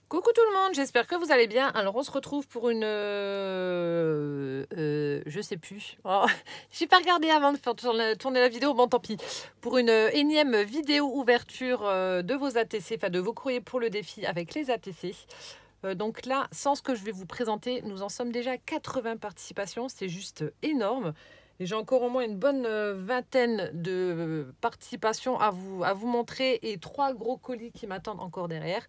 Coucou tout le monde, j'espère que vous allez bien. Alors on se retrouve pour une... je sais plus. Oh, j'ai pas regardé avant de faire tourner la vidéo, bon tant pis. Pour une énième vidéo ouverture de vos ATC, enfin de vos courriers pour le défi avec les ATC. Donc là, sans ce que je vais vous présenter, nous en sommes déjà à 80 participations, c'est juste énorme. Et j'ai encore au moins une bonne vingtaine de participations à vous montrer et 3 gros colis qui m'attendent encore derrière.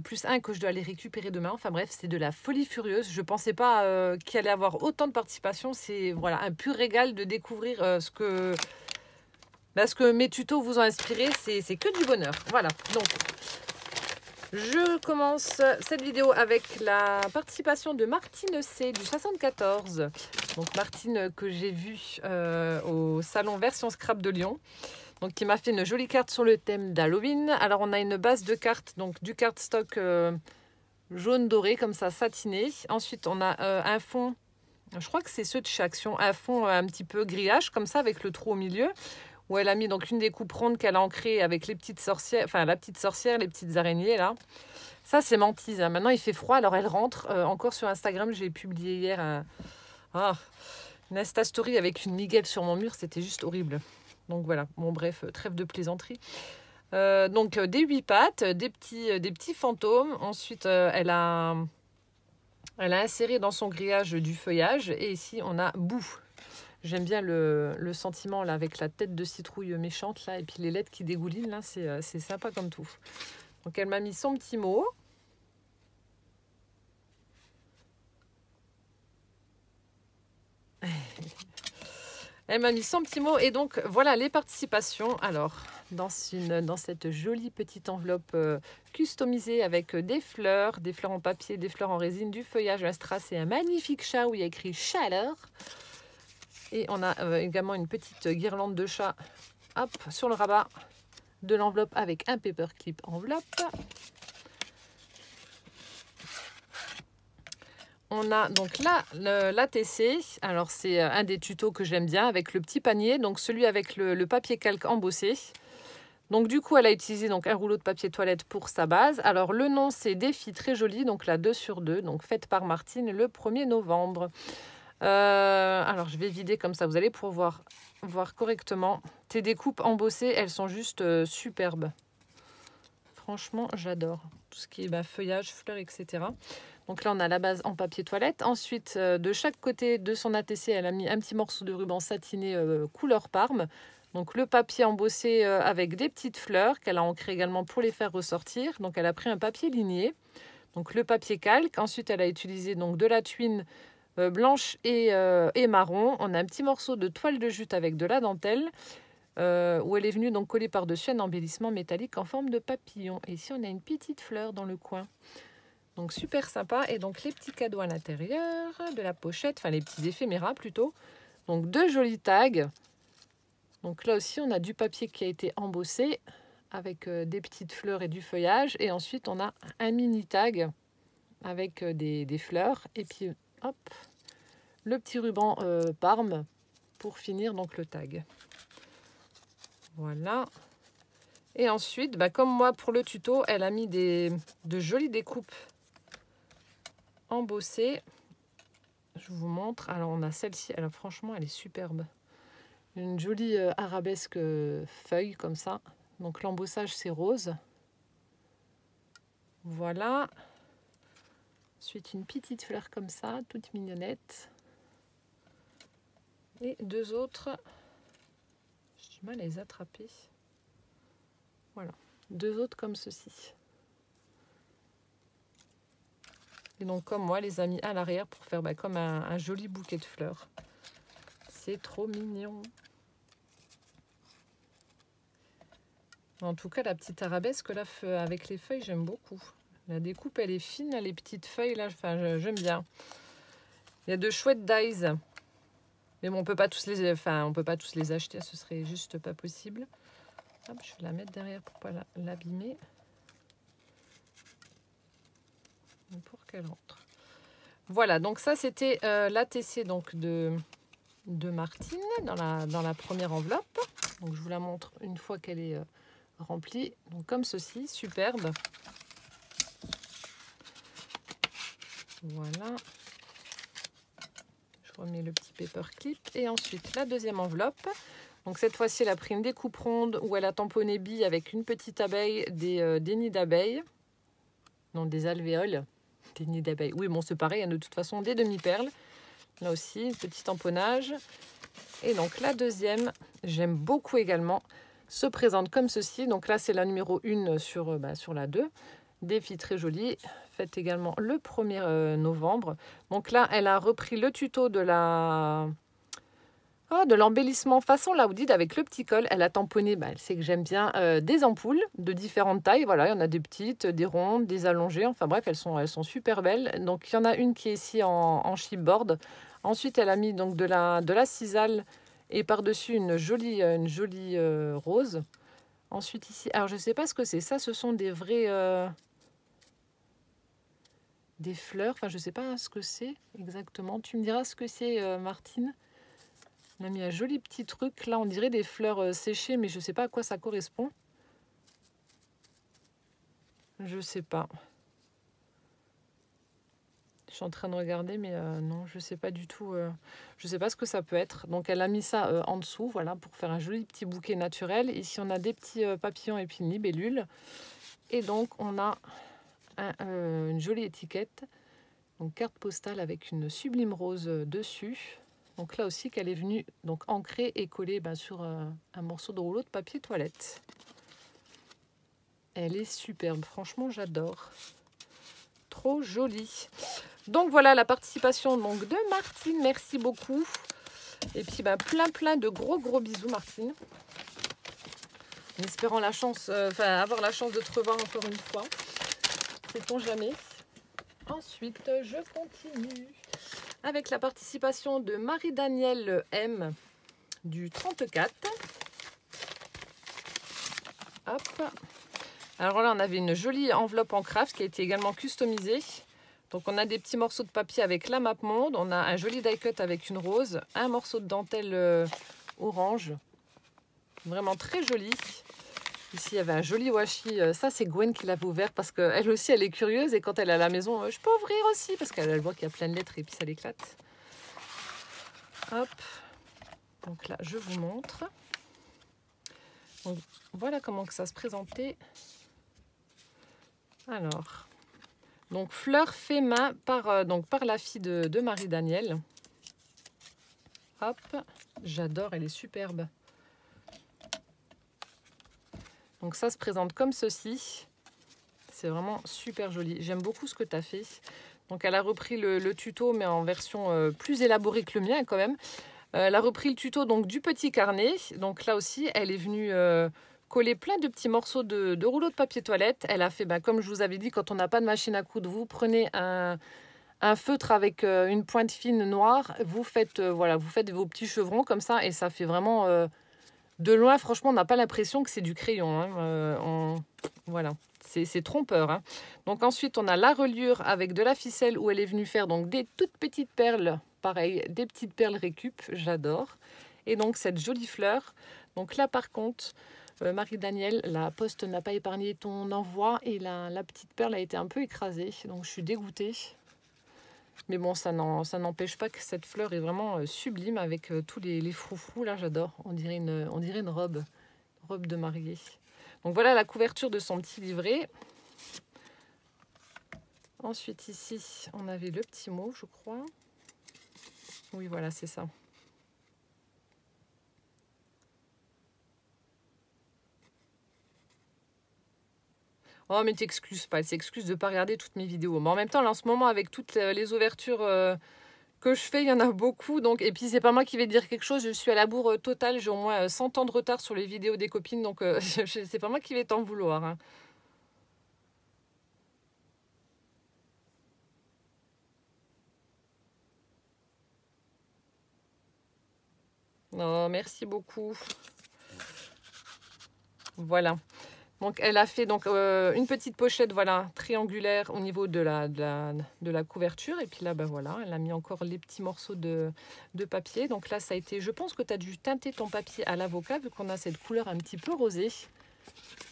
Plus un que je dois aller récupérer demain. Enfin bref, c'est de la folie furieuse. Je ne pensais pas qu'il allait avoir autant de participation. C'est voilà, un pur régal de découvrir ce que mes tutos vous ont inspiré. C'est que du bonheur. Voilà, donc je commence cette vidéo avec la participation de Martine C du 74. Donc Martine que j'ai vue au salon Version Scrap de Lyon. Donc, qui m'a fait une jolie carte sur le thème d'Halloween. Alors, on a une base de cartes, donc du cardstock jaune doré, comme ça, satiné. Ensuite, on a un fond, je crois que c'est ceux de chez Action, un fond un petit peu grillage, comme ça, avec le trou au milieu, où elle a mis donc une découpe ronde qu'elle a ancrée avec les petites sorcières, enfin, la petite sorcière, les petites araignées, là. Ça, c'est Mantise. Hein. Maintenant, il fait froid, alors elle rentre. Encore sur Instagram, j'ai publié hier une Insta Story avec une miguelle sur mon mur. C'était juste horrible. Donc voilà, bon bref, trêve de plaisanterie. Donc des 8 pattes, des petits fantômes. Ensuite, elle a inséré dans son grillage du feuillage. Et ici, on a Bou. J'aime bien le sentiment là avec la tête de citrouille méchante là et puis les lettres qui dégoulinent là, c'est sympa comme tout. Donc elle m'a mis son petit mot. Elle m'a mis son petit mot et donc voilà les participations. Alors dans cette jolie petite enveloppe customisée avec des fleurs en papier, des fleurs en résine, du feuillage, un strass et un magnifique chat où il y a écrit chaleur. Et on a également une petite guirlande de chat, hop, sur le rabat de l'enveloppe avec un paperclip enveloppe. On a donc là l'ATC, alors c'est un des tutos que j'aime bien avec le petit panier, donc celui avec le papier calque embossé. Donc du coup elle a utilisé donc un rouleau de papier toilette pour sa base. Alors le nom c'est Défi très joli, donc la 2/2, donc faite par Martine le 1er novembre. Alors je vais vider comme ça, vous allez pouvoir voir correctement. Tes découpes embossées, elles sont juste superbes. Franchement j'adore tout ce qui est feuillage, fleurs, etc. Donc là, on a la base en papier toilette. Ensuite, de chaque côté de son ATC, elle a mis un petit morceau de ruban satiné couleur Parme. Donc le papier embossé avec des petites fleurs qu'elle a ancré également pour les faire ressortir. Donc elle a pris un papier ligné, donc le papier calque. Ensuite, elle a utilisé donc de la tuile blanche et marron. On a un petit morceau de toile de jute avec de la dentelle. Où elle est venue donc coller par-dessus un embellissement métallique en forme de papillon. Et ici, on a une petite fleur dans le coin. Donc super sympa. Et donc les petits cadeaux à l'intérieur de la pochette, enfin les petits éphéméras plutôt. Donc 2 jolis tags. Donc là aussi on a du papier qui a été embossé avec des petites fleurs et du feuillage. Et ensuite on a un mini tag avec des fleurs. Et puis hop, le petit ruban Parme pour finir donc le tag. Voilà. Et ensuite, comme moi pour le tuto, elle a mis de jolies découpes embossée. Je vous montre. Alors on a celle-ci, alors franchement elle est superbe, une jolie arabesque feuille comme ça. Donc l'embossage c'est rose, voilà. Ensuite une petite fleur comme ça, toute mignonnette, et 2 autres, j'ai du mal à les attraper, voilà, 2 autres comme ceci. Et donc comme moi, les a mis à l'arrière pour faire comme un joli bouquet de fleurs. C'est trop mignon. En tout cas, la petite arabesque là, avec les feuilles, j'aime beaucoup. La découpe, elle est fine, les petites feuilles là, j'aime bien. Il y a de chouettes dies. Mais bon, on peut pas tous les acheter, ce serait juste pas possible. Hop, je vais la mettre derrière pour pas l'abîmer. Pour qu'elle rentre. Voilà, donc ça c'était l'ATC donc de Martine dans la première enveloppe. Donc je vous la montre une fois qu'elle est remplie. Donc comme ceci, superbe. Voilà. Je remets le petit paperclip. Et ensuite, la deuxième enveloppe. Donc cette fois-ci, elle a pris une découpe ronde où elle a tamponné billes avec une petite abeille, des nids d'abeilles. Non, des alvéoles. Des nids d'abeilles. Oui, bon, c'est pareil, hein, de toute façon, des demi-perles. Là aussi, petit tamponnage. Et donc la deuxième, j'aime beaucoup également, se présente comme ceci. Donc là, c'est la numéro 1 sur la 2. Des filles très jolies, faites également le 1er novembre. Donc là, elle a repris le tuto de l'embellissement façon Laoudide avec le petit col. Elle a tamponné, elle sait que j'aime bien, des ampoules de différentes tailles. Voilà, il y en a des petites, des rondes, des allongées. Enfin bref, elles sont super belles. Donc il y en a une qui est ici en chipboard. Ensuite, elle a mis donc de la cisale et par-dessus une jolie rose. Ensuite ici, alors je ne sais pas ce que c'est. Ça, ce sont des vrais... des fleurs. Enfin, je ne sais pas ce que c'est exactement. Tu me diras ce que c'est, Martine. On a mis un joli petit truc. Là, on dirait des fleurs séchées, mais je ne sais pas à quoi ça correspond. Je ne sais pas. Je suis en train de regarder, mais non, je ne sais pas du tout. Je ne sais pas ce que ça peut être. Donc, elle a mis ça en dessous, voilà, pour faire un joli petit bouquet naturel. Ici, on a des petits papillons et puis une libellule. Et donc, on a une jolie étiquette. Donc, carte postale avec une sublime rose dessus. Donc là aussi, qu'elle est venue donc ancrer et coller sur un morceau de rouleau de papier toilette. Elle est superbe, franchement, j'adore. Trop jolie. Donc voilà la participation donc, de Martine, merci beaucoup. Et puis plein de gros bisous Martine. En espérant avoir la chance de te revoir encore une fois. Sait-on jamais. Ensuite, je continue avec la participation de Marie-Danielle M du 34. Hop. Alors là, on avait une jolie enveloppe en craft qui a été également customisée. Donc on a des petits morceaux de papier avec la map monde, on a un joli die cut avec une rose, un morceau de dentelle orange, vraiment très joli. Ici il y avait un joli washi, ça c'est Gwen qui l'avait ouvert parce qu'elle aussi elle est curieuse et quand elle est à la maison, je peux ouvrir aussi parce qu'elle voit qu'il y a plein de lettres et puis ça l'éclate. Hop, donc là je vous montre. Donc, voilà comment que ça se présentait. Alors... Donc, fleur fait main par la fille de Marie-Danielle. Hop, j'adore, elle est superbe. Donc, ça se présente comme ceci. C'est vraiment super joli. J'aime beaucoup ce que tu as fait. Donc, elle a repris le tuto, mais en version plus élaborée que le mien quand même. Elle a repris le tuto donc, du petit carnet. Donc, là aussi, elle est venue... coller plein de petits morceaux de rouleau de papier toilette. Elle a fait, comme je vous avais dit, quand on n'a pas de machine à coudre, vous prenez un feutre avec une pointe fine noire, vous faites vos petits chevrons comme ça et ça fait vraiment de loin. Franchement, on n'a pas l'impression que c'est du crayon. Hein. Voilà, c'est trompeur. Hein. Donc ensuite, on a la reliure avec de la ficelle où elle est venue faire donc des toutes petites perles. Pareil, des petites perles récup, j'adore. Et donc cette jolie fleur. Donc là, par contre... Marie-Danielle, la poste n'a pas épargné ton envoi et la petite perle a été un peu écrasée. Donc je suis dégoûtée. Mais bon, ça n'empêche pas que cette fleur est vraiment sublime avec tous les froufrous. Là, j'adore. On dirait une robe de mariée. Donc voilà la couverture de son petit livret. Ensuite, ici, on avait le petit mot, je crois. Oui, voilà, c'est ça. Oh, mais t'excuses pas, elle s'excuse de ne pas regarder toutes mes vidéos. Mais en même temps, là, en ce moment, avec toutes les ouvertures que je fais, il y en a beaucoup. Donc... Et puis, c'est pas moi qui vais dire quelque chose. Je suis à la bourre totale. J'ai au moins 100 ans de retard sur les vidéos des copines. Donc, c'est pas moi qui vais t'en vouloir. Hein. Oh, merci beaucoup. Voilà. Donc, elle a fait donc, une petite pochette voilà, triangulaire au niveau de la couverture. Et puis là, voilà, elle a mis encore les petits morceaux de papier. Donc là, ça a été... Je pense que tu as dû teinter ton papier à l'avocat vu qu'on a cette couleur un petit peu rosée.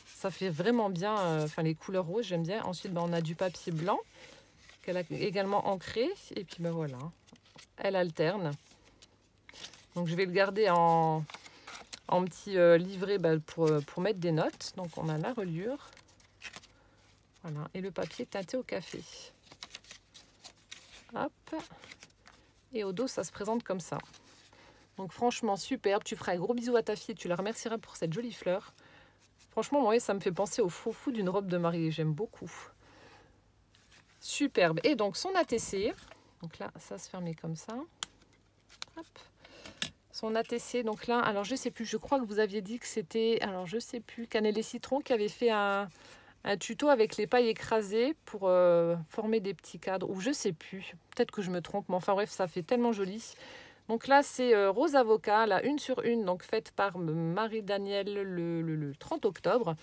Ça fait vraiment bien... Enfin, les couleurs roses, j'aime bien. Ensuite, on a du papier blanc. qu'elle a également ancré. Et puis ben voilà, elle alterne. Donc je vais le garder en petit livret pour mettre des notes. Donc on a la reliure. Voilà, et le papier teinté au café. Hop. Et au dos, ça se présente comme ça. Donc franchement, superbe. Tu feras un gros bisou à ta fille. Tu la remercieras pour cette jolie fleur. Franchement, moi, ça me fait penser au fou d'une robe de mariée. J'aime beaucoup. Superbe. Et donc, son ATC. Donc là, ça se fermait comme ça. Hop. Son ATC. Donc là, alors je sais plus. Je crois que vous aviez dit que c'était... Alors, je sais plus. Cannelle et Citron qui avait fait un tuto avec les pailles écrasées pour former des petits cadres. Ou je sais plus. Peut-être que je me trompe. Mais enfin bref, ça fait tellement joli. Donc là, c'est Rose Avocat, la 1 sur 1, donc faite par Marie-Danielle le 30 octobre.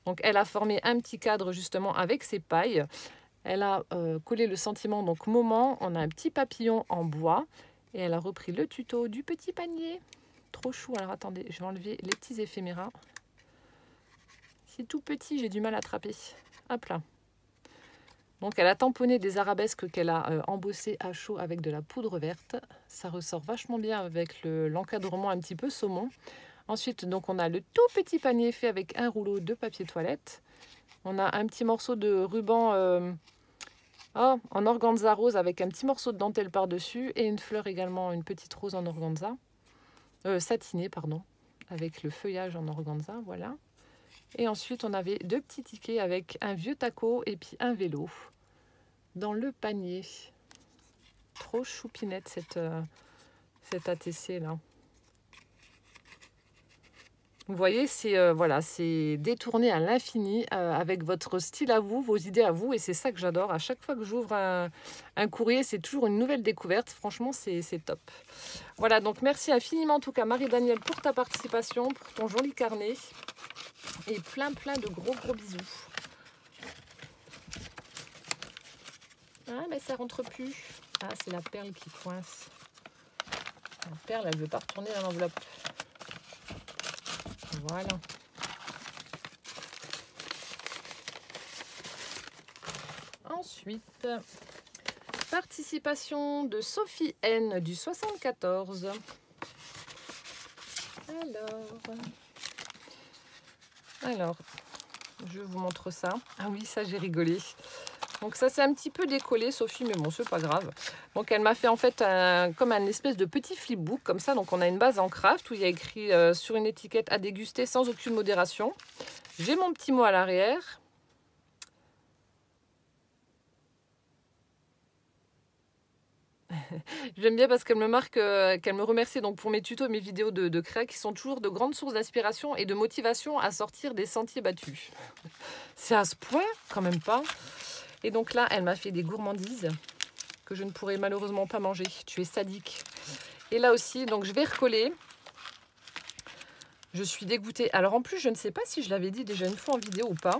Donc elle a formé un petit cadre justement avec ses pailles. Elle a collé le sentiment, donc moment. On a un petit papillon en bois. Et elle a repris le tuto du petit panier. Trop chou. Alors attendez, je vais enlever les petits éphéméras. C'est tout petit, j'ai du mal à attraper. Hop là. Donc elle a tamponné des arabesques qu'elle a embossées à chaud avec de la poudre verte. Ça ressort vachement bien avec l'encadrement un petit peu saumon. Ensuite, donc on a le tout petit panier fait avec un rouleau de papier toilette. On a un petit morceau de ruban en organza rose avec un petit morceau de dentelle par-dessus. Et une fleur également, une petite rose en organza. Satinée, pardon. Avec le feuillage en organza, voilà. Et ensuite, on avait 2 petits tickets avec un vieux taco et puis un vélo dans le panier. Trop choupinette cette ATC là. Vous voyez, c'est voilà, c'est détourné à l'infini avec votre style à vous, vos idées à vous. Et c'est ça que j'adore. À chaque fois que j'ouvre un courrier, c'est toujours une nouvelle découverte. Franchement, c'est top. Voilà, donc merci infiniment en tout cas Marie-Danielle pour ta participation, pour ton joli carnet. Et plein de gros bisous. Ah mais ça rentre plus. Ah c'est la perle qui coince. La perle elle veut pas retourner dans l'enveloppe. Voilà. Ensuite, participation de Sophie N du 74. Alors, je vous montre ça. Ah oui, ça j'ai rigolé. Donc ça c'est un petit peu décollé Sophie, mais bon c'est pas grave. Donc elle m'a fait en fait comme un espèce de petit flipbook comme ça. Donc on a une base en craft où il y a écrit sur une étiquette à déguster sans aucune modération. J'ai mon petit mot à l'arrière. J'aime bien parce qu'elle me marque, qu'elle me remercie donc pour mes tutos et mes vidéos de créa qui sont toujours de grandes sources d'inspiration et de motivation à sortir des sentiers battus. C'est à ce point, quand même pas. Et donc là, elle m'a fait des gourmandises que je ne pourrai malheureusement pas manger. Tu es sadique. Et là aussi, donc je vais recoller. Je suis dégoûtée. Alors en plus, je ne sais pas si je l'avais dit déjà une fois en vidéo ou pas.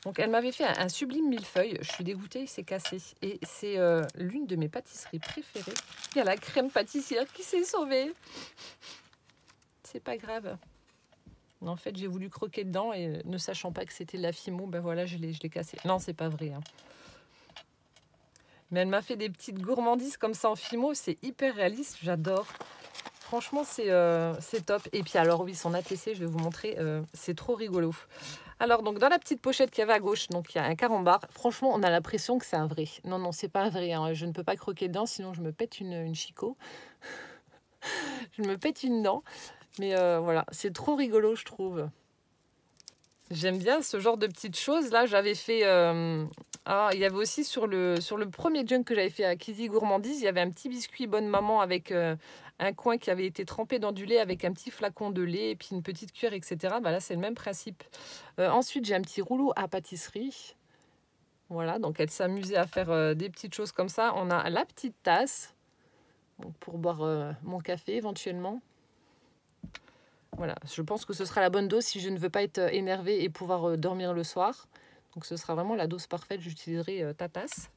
Donc elle m'avait fait un sublime millefeuille. Je suis dégoûtée, il s'est cassé. Et c'est l'une de mes pâtisseries préférées. Il y a la crème pâtissière qui s'est sauvée. C'est pas grave. En fait, j'ai voulu croquer dedans et ne sachant pas que c'était de la Fimo, ben voilà, je l'ai cassé. Non, c'est pas vrai. Hein. Mais elle m'a fait des petites gourmandises comme ça en Fimo. C'est hyper réaliste, j'adore. Franchement, c'est top. Et puis alors oui, son ATC, je vais vous montrer. C'est trop rigolo. Alors, donc dans la petite pochette qu'il y avait à gauche, donc il y a un carambar. Franchement, on a l'impression que c'est un vrai. Non, non, c'est pas un vrai. Hein. Je ne peux pas croquer dedans, sinon je me pète une chicot. Je me pète une dent. Mais voilà, c'est trop rigolo, je trouve. J'aime bien ce genre de petites choses. Là, j'avais fait... il y avait aussi sur le premier junk que j'avais fait à Kizzy Gourmandise, il y avait un petit biscuit Bonne Maman avec un coin qui avait été trempé dans du lait avec un petit flacon de lait et puis une petite cuillère, etc. Bah là, c'est le même principe. Ensuite, j'ai un petit rouleau à pâtisserie. Voilà, donc elle s'amusait à faire des petites choses comme ça. On a la petite tasse donc pour boire mon café éventuellement. Voilà, je pense que ce sera la bonne dose si je ne veux pas être énervée et pouvoir dormir le soir. Donc ce sera vraiment la dose parfaite, j'utiliserai ta tasse.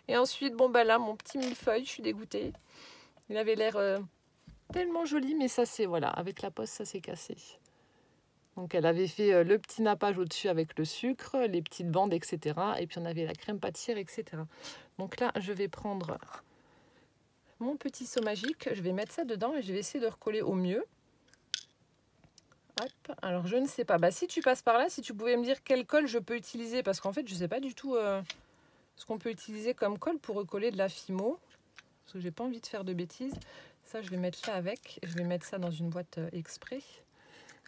Et ensuite, bon bah là, mon petit millefeuille, je suis dégoûtée. Il avait l'air tellement joli, mais ça c'est, voilà, avec la poste, ça s'est cassé. Donc elle avait fait le petit nappage au-dessus avec le sucre, les petites bandes, etc. Et puis on avait la crème pâtissière, etc. Donc là, je vais prendre mon petit seau magique, je vais mettre ça dedans et je vais essayer de recoller au mieux. Hop. Alors je ne sais pas, si tu passes par là, si tu pouvais me dire quelle colle je peux utiliser, parce qu'en fait je ne sais pas du tout ce qu'on peut utiliser comme colle pour recoller de la Fimo, parce que j'ai pas envie de faire de bêtises. Ça je vais mettre ça avec, je vais mettre ça dans une boîte exprès.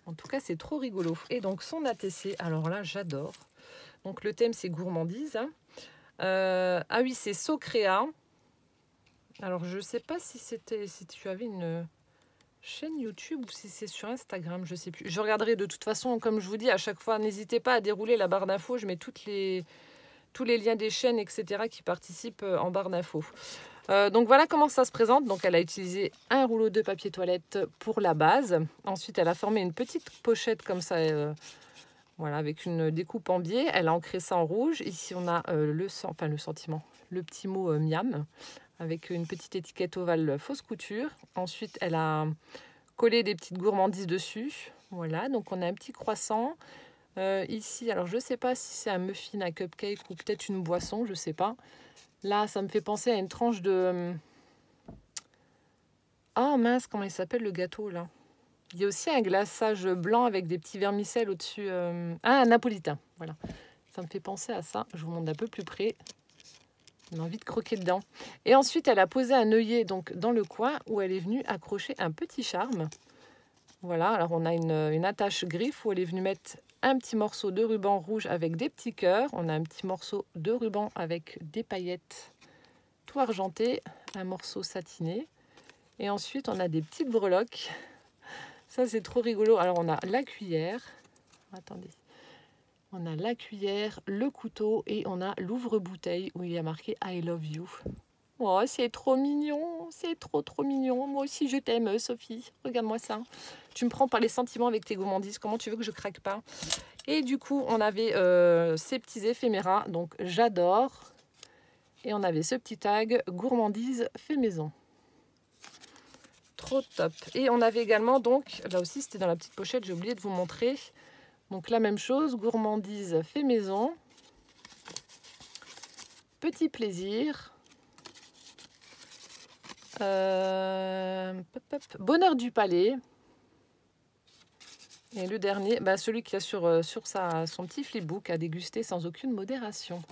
En tout cas c'est trop rigolo. Et donc son ATC, alors là j'adore. Donc le thème c'est gourmandise. Hein. Ah oui, c'est Socréa. Alors je sais pas si tu avais une chaîne YouTube ou si c'est sur Instagram, je sais plus. Je regarderai de toute façon, comme je vous dis à chaque fois, n'hésitez pas à dérouler la barre d'infos. Je mets tous les liens des chaînes, etc. qui participent en barre d'infos. Donc voilà comment ça se présente. Donc elle a utilisé un rouleau de papier toilette pour la base. Ensuite, elle a formé une petite pochette comme ça, voilà, avec une découpe en biais. Elle a ancré ça en rouge. Ici, on a le sentiment, le petit mot miam, avec une petite étiquette ovale fausse couture. Ensuite, elle a collé des petites gourmandises dessus. Voilà, donc on a un petit croissant. Ici, alors je ne sais pas si c'est un muffin, un cupcake ou peut-être une boisson, je ne sais pas. Là, ça me fait penser à une tranche de... Oh mince, comment il s'appelle le gâteau là? Il y a aussi un glaçage blanc avec des petits vermicelles au-dessus. Ah, un napolitain, voilà. Ça me fait penser à ça. Je vous montre d'un peu plus près. J'ai envie de croquer dedans. Et ensuite, elle a posé un œillet donc, dans le coin où elle est venue accrocher un petit charme. Voilà, alors on a une attache griffe où elle est venue mettre un petit morceau de ruban rouge avec des petits cœurs. On a un petit morceau de ruban avec des paillettes tout argentées, un morceau satiné. Et ensuite, on a des petites breloques. Ça, c'est trop rigolo. Alors, on a la cuillère. Attendez. On a la cuillère, le couteau et on a l'ouvre-bouteille où il y a marqué I love you. Oh, c'est trop mignon. C'est trop, trop mignon. Moi aussi, je t'aime, Sophie. Regarde-moi ça. Tu me prends par les sentiments avec tes gourmandises. Comment tu veux que je craque pas? Et du coup, on avait ces petits éphéméras. Donc, j'adore. Et on avait ce petit tag gourmandise fait maison. Trop top. Et on avait également, donc, là aussi, c'était dans la petite pochette. J'ai oublié de vous montrer. Donc, la même chose. Gourmandise fait maison. Petit plaisir. Bonheur du palais. Et le dernier, celui qui a sur son petit flipbook à déguster sans aucune modération.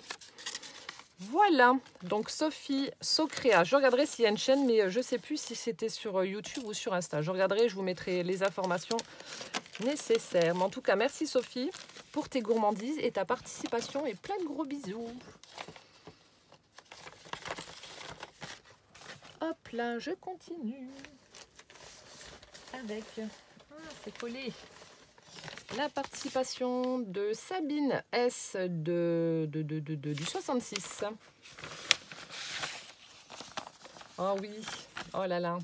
Voilà, donc Sophie Socréa. Je regarderai s'il y a une chaîne, mais je ne sais plus si c'était sur YouTube ou sur Insta. Je regarderai, je vous mettrai les informations nécessaires. Mais en tout cas, merci Sophie pour tes gourmandises et ta participation et plein de gros bisous. Hop là, je continue avec... Ah, c'est collé. La participation de Sabine S du 66. Oh oui, oh là là.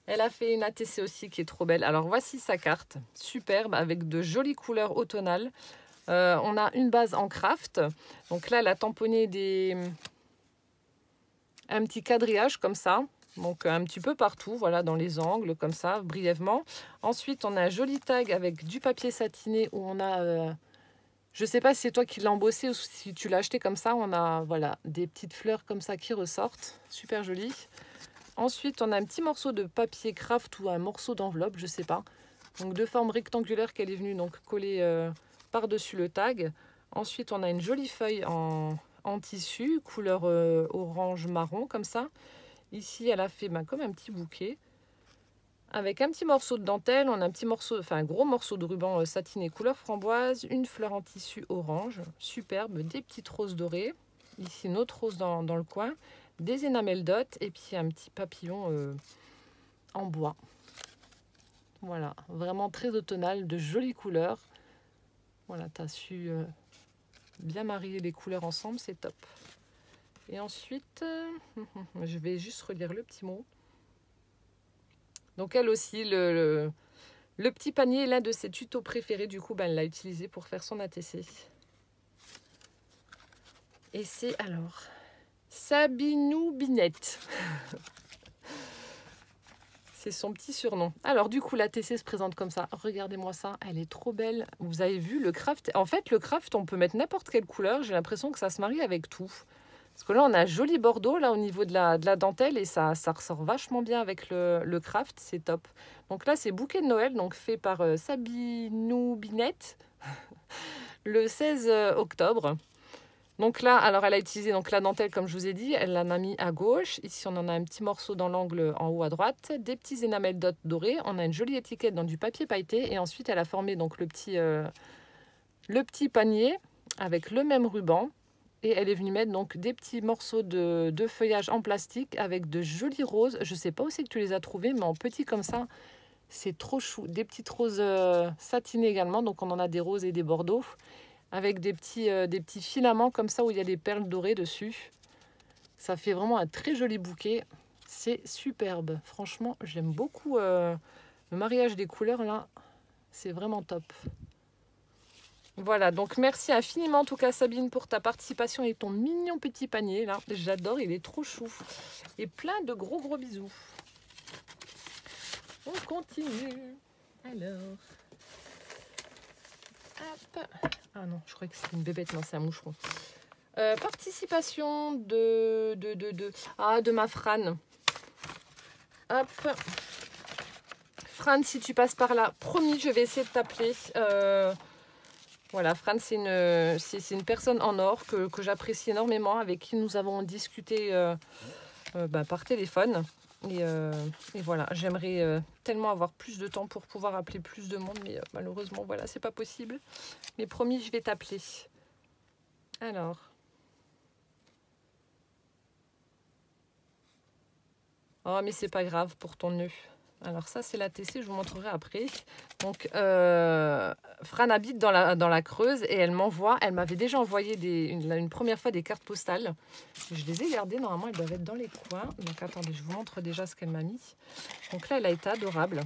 Elle a fait une ATC aussi qui est trop belle. Alors voici sa carte, superbe, avec de jolies couleurs automnales. On a une base en craft. Donc là, elle a tamponné un petit quadrillage comme ça. Donc un petit peu partout, voilà, dans les angles, comme ça, brièvement. Ensuite, on a un joli tag avec du papier satiné où on a... je ne sais pas si c'est toi qui l'as embossé ou si tu l'as acheté comme ça. On a voilà, des petites fleurs comme ça qui ressortent. Super joli. Ensuite, on a un petit morceau de papier craft ou un morceau d'enveloppe, je ne sais pas. Donc de forme rectangulaire qu'elle est venue donc coller par-dessus le tag. Ensuite, on a une jolie feuille en tissu, couleur orange-marron, comme ça. Ici, elle a fait comme un petit bouquet. Avec un petit morceau de dentelle, on a un gros morceau de ruban satiné couleur framboise, une fleur en tissu orange, superbe, des petites roses dorées. Ici, une autre rose dans le coin, des énamels dot et puis un petit papillon en bois. Voilà, vraiment très automnal, de jolies couleurs. Voilà, tu as su bien marier les couleurs ensemble, c'est top. Et ensuite, je vais juste relire le petit mot. Donc elle aussi, le petit panier est l'un de ses tutos préférés. Du coup, elle l'a utilisé pour faire son ATC. Et c'est alors Sabinou Binette. C'est son petit surnom. Alors du coup, la TC se présente comme ça. Regardez-moi ça, elle est trop belle. Vous avez vu le craft? En fait, le craft, on peut mettre n'importe quelle couleur. J'ai l'impression que ça se marie avec tout. Parce que là, on a un joli bordeaux là au niveau de la dentelle et ça ressort vachement bien avec le craft. C'est top. Donc là, c'est bouquet de Noël, donc fait par Sabinou Binette le 16 octobre. Donc là, alors elle a utilisé donc la dentelle comme je vous ai dit, elle l'en a mis à gauche. Ici, on en a un petit morceau dans l'angle en haut à droite, des petits énamels dots dorés. On a une jolie étiquette dans du papier pailleté et ensuite elle a formé donc le petit panier avec le même ruban. Et elle est venue mettre donc des petits morceaux de feuillage en plastique avec de jolis roses. Je ne sais pas où c'est que tu les as trouvés, mais en petit comme ça, c'est trop chou. Des petites roses satinées également, donc on en a des roses et des bordeaux. Avec des petits filaments comme ça où il y a des perles dorées dessus. Ça fait vraiment un très joli bouquet. C'est superbe. Franchement, j'aime beaucoup le mariage des couleurs là. C'est vraiment top. Voilà, donc merci infiniment en tout cas Sabine pour ta participation et ton mignon petit panier là. J'adore, il est trop chou. Et plein de gros bisous. On continue. Alors. Hop. Ah non, je croyais que c'était une bébête, non c'est un moucheron. Participation de ma Fran. Hop. Fran, si tu passes par là, promis, je vais essayer de t'appeler. Voilà, Fran, c'est une personne en or que j'apprécie énormément, avec qui nous avons discuté par téléphone. Et voilà, j'aimerais tellement avoir plus de temps pour pouvoir appeler plus de monde, mais malheureusement, voilà, c'est pas possible. Mais promis, je vais t'appeler. Alors. Oh, mais c'est pas grave pour ton nœud. Alors ça, c'est la TC, je vous montrerai après. Donc, Fran habite dans la Creuse et elle m'avait déjà envoyé une première fois des cartes postales. Je les ai gardées, normalement, elles doivent être dans les coins. Donc, attendez, je vous montre déjà ce qu'elle m'a mis. Donc là, elle a été adorable.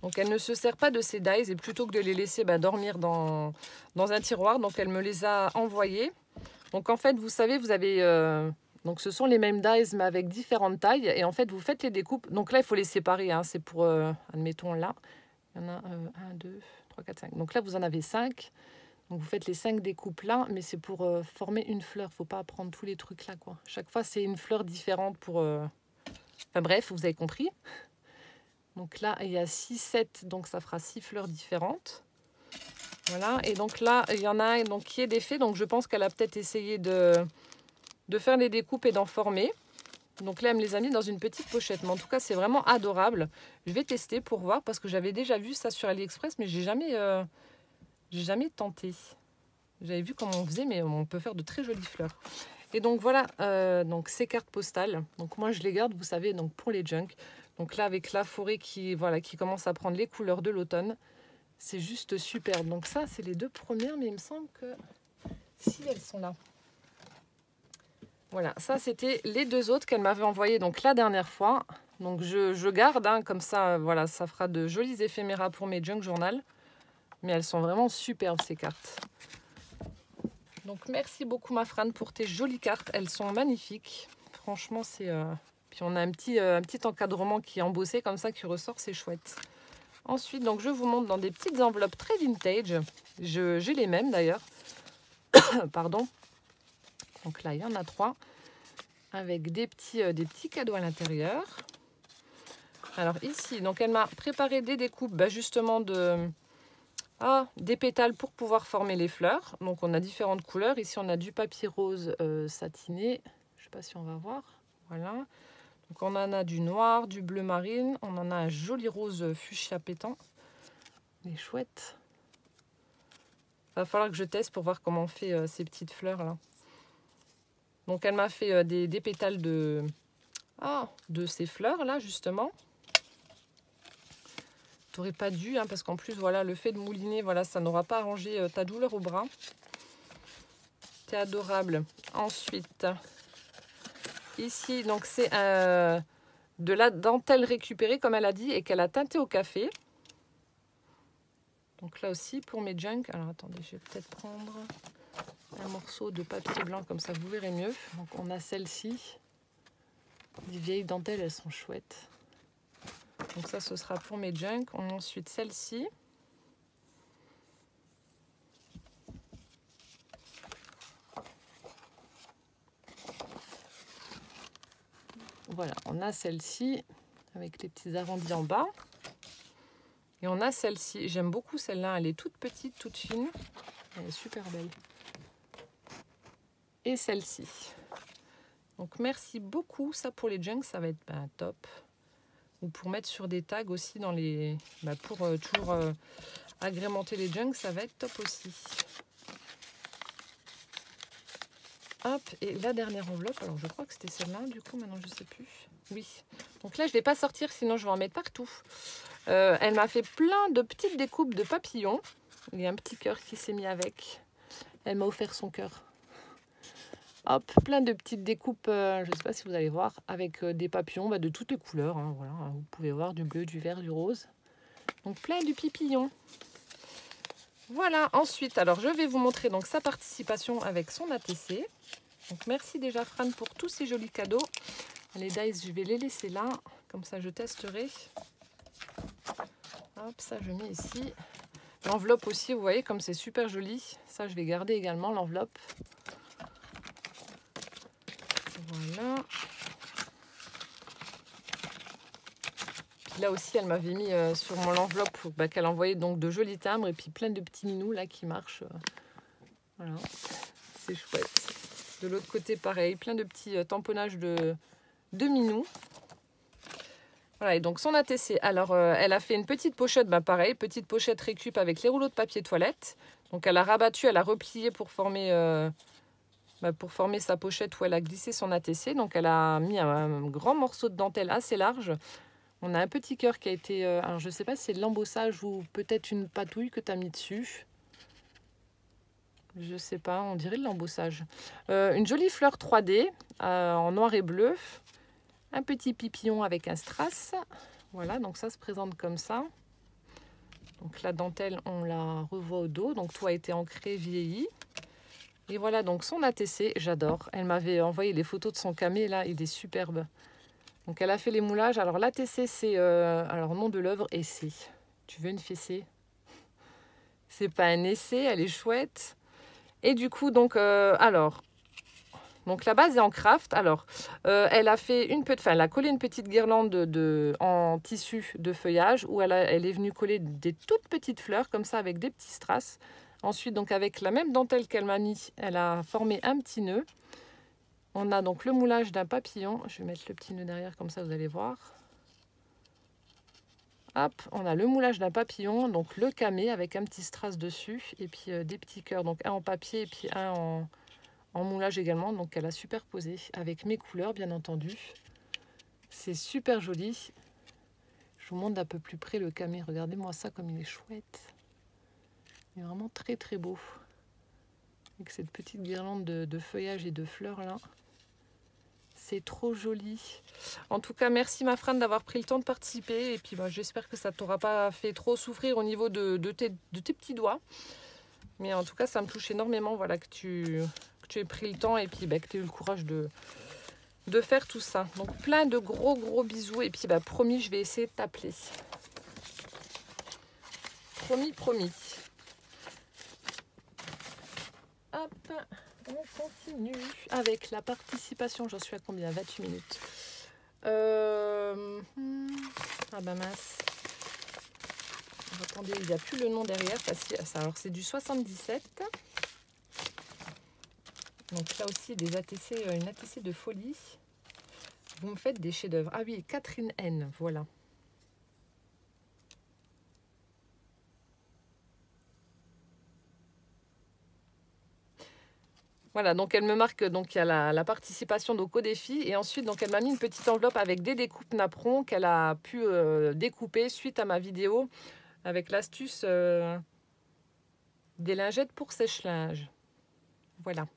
Donc, elle ne se sert pas de ses dies et plutôt que de les laisser dormir dans un tiroir, donc elle me les a envoyées. Donc, en fait, vous savez, vous avez... donc, ce sont les mêmes dies, mais avec différentes tailles. Et en fait, vous faites les découpes. Donc là, il faut les séparer. Hein. C'est pour, admettons, là. Il y en a 1, 2, 3, 4, 5. Donc là, vous en avez 5. Donc, vous faites les 5 découpes là. Mais c'est pour former une fleur. Il ne faut pas prendre tous les trucs là, quoi. Chaque fois, c'est une fleur différente pour... Enfin bref, vous avez compris. Donc là, il y a 6, 7. Donc, ça fera 6 fleurs différentes. Voilà. Et donc là, il y en a un donc, qui est défait. Donc, je pense qu'elle a peut-être essayé de faire les découpes et d'en former. Donc là, elle me les a mis dans une petite pochette. Mais en tout cas, c'est vraiment adorable. Je vais tester pour voir parce que j'avais déjà vu ça sur AliExpress, mais j'ai jamais tenté. J'avais vu comment on faisait, mais on peut faire de très jolies fleurs. Et donc voilà, donc ces cartes postales. Donc moi, je les garde, vous savez, donc pour les junk. Donc là, avec la forêt qui commence à prendre les couleurs de l'automne. C'est juste superbe. Donc ça, c'est les 2 premières, mais il me semble que si elles sont là. Voilà, ça c'était les 2 autres qu'elle m'avait envoyées donc la dernière fois. Donc je garde, hein, comme ça, voilà, ça fera de jolis éphéméras pour mes junk journal. Mais elles sont vraiment superbes ces cartes. Donc merci beaucoup ma Fran pour tes jolies cartes, elles sont magnifiques. Franchement, c'est... Puis on a un petit encadrement qui est embossé comme ça qui ressort, c'est chouette. Ensuite, donc je vous montre dans des petites enveloppes très vintage. J'ai les mêmes d'ailleurs. Pardon. Donc là, il y en a 3 avec des petits cadeaux à l'intérieur. Alors ici, donc elle m'a préparé des découpes justement des pétales pour pouvoir former les fleurs. Donc on a différentes couleurs. Ici, on a du papier rose satiné. Je ne sais pas si on va voir. Voilà. Donc on en a du noir, du bleu marine. On en a un joli rose fuchsia pétant. Il est chouette. Il va falloir que je teste pour voir comment on fait ces petites fleurs là. Donc elle m'a fait des pétales de ces fleurs là justement. Tu n'aurais pas dû, hein, parce qu'en plus voilà, le fait de mouliner, voilà, ça n'aura pas arrangé ta douleur au bras. C'est adorable. Ensuite, ici, donc c'est de la dentelle récupérée comme elle a dit et qu'elle a teintée au café. Donc là aussi pour mes junk. Alors attendez, je vais peut-être prendre un morceau de papier blanc comme ça vous verrez mieux. Donc on a celle-ci. Les vieilles dentelles, elles sont chouettes. Donc ça, ce sera pour mes Junk. On a ensuite celle-ci. Voilà, on a celle-ci avec les petits arrondis en bas. Et on a celle-ci. J'aime beaucoup celle-là. Elle est toute petite, toute fine. Elle est super belle. Et celle-ci. Donc merci beaucoup. Ça pour les Junk, ça va être top. Ou pour mettre sur des tags aussi dans les... pour toujours agrémenter les Junk, ça va être top aussi. Hop, et la dernière enveloppe, alors je crois que c'était celle-là, du coup maintenant je sais plus. Oui, donc là je ne vais pas sortir, sinon je vais en mettre partout. Elle m'a fait plein de petites découpes de papillons. Il y a un petit cœur qui s'est mis avec. Elle m'a offert son cœur. Hop, plein de petites découpes, je ne sais pas si vous allez voir, avec des papillons de toutes les couleurs. Hein, voilà, vous pouvez voir du bleu, du vert, du rose. Donc plein de papillons. Voilà, ensuite, alors je vais vous montrer donc sa participation avec son ATC. Donc merci déjà Fran pour tous ces jolis cadeaux. Les dice, je vais les laisser là, comme ça je testerai. Hop, ça je mets ici. L'enveloppe aussi, vous voyez comme c'est super joli. Ça je vais garder également l'enveloppe. Voilà. Là aussi, elle m'avait mis sur mon enveloppe qu'elle envoyait donc de jolis timbres et puis plein de petits minous là qui marchent. Voilà, c'est chouette. De l'autre côté, pareil, plein de petits tamponnages de minous. Voilà, et donc son ATC. Alors, elle a fait une petite pochette, pareil, petite pochette récup avec les rouleaux de papier toilette. Donc, elle a rabattu, elle a replié pour former sa pochette où elle a glissé son ATC. Donc, elle a mis un grand morceau de dentelle assez large. On a un petit cœur qui a été... alors, je ne sais pas si c'est de l'embossage ou peut-être une patouille que tu as mis dessus. Je ne sais pas, on dirait de l'embossage. Une jolie fleur 3D en noir et bleu. Un petit pipillon avec un strass. Voilà, donc ça se présente comme ça. Donc la dentelle, on la revoit au dos. Donc tout a été ancré, vieilli. Et voilà donc son ATC, j'adore. Elle m'avait envoyé les photos de son camé, là, il est superbe. Donc elle a fait les moulages. Alors l'ATC, c'est alors nom de l'œuvre, essai. Tu veux une fessée? C'est pas un essai, elle est chouette. Et du coup, donc donc la base est en craft. Alors, elle a fait elle a collé une petite guirlande en tissu de feuillage où elle est venue coller des toutes petites fleurs comme ça avec des petits strass. Ensuite, donc avec la même dentelle qu'elle m'a mis, elle a formé un petit nœud. On a donc le moulage d'un papillon. Je vais mettre le petit nœud derrière comme ça vous allez voir. Hop, on a le moulage d'un papillon, donc le camé avec un petit strass dessus et puis des petits cœurs, donc un en papier et puis un en moulage également. Donc elle a superposé avec mes couleurs bien entendu. C'est super joli. Je vous montre d'un peu plus près le camé. Regardez-moi ça comme il est chouette. Il est vraiment très très beau. Avec cette petite guirlande de feuillage et de fleurs là. C'est trop joli. En tout cas, merci ma Fran d'avoir pris le temps de participer. Et puis j'espère que ça ne t'aura pas fait trop souffrir au niveau de tes petits doigts. Mais en tout cas, ça me touche énormément voilà, que tu aies pris le temps et puis que tu aies eu le courage de faire tout ça. Donc plein de gros bisous. Et puis promis, je vais essayer de t'appeler. Promis. Hop. On continue avec la participation. J'en suis à combien? 28 minutes. Ah mince. Attendez, il n'y a plus le nom derrière. Alors c'est du 77. Donc là aussi des ATC, une ATC de folie. Vous me faites des chefs-d'œuvre. Ah oui, Catherine N. Voilà. Voilà, donc elle me marque, donc il y a la participation donc, au défi. Et ensuite, donc elle m'a mis une petite enveloppe avec des découpes napperons qu'elle a pu découper suite à ma vidéo avec l'astuce des lingettes pour sèche-linge. Voilà.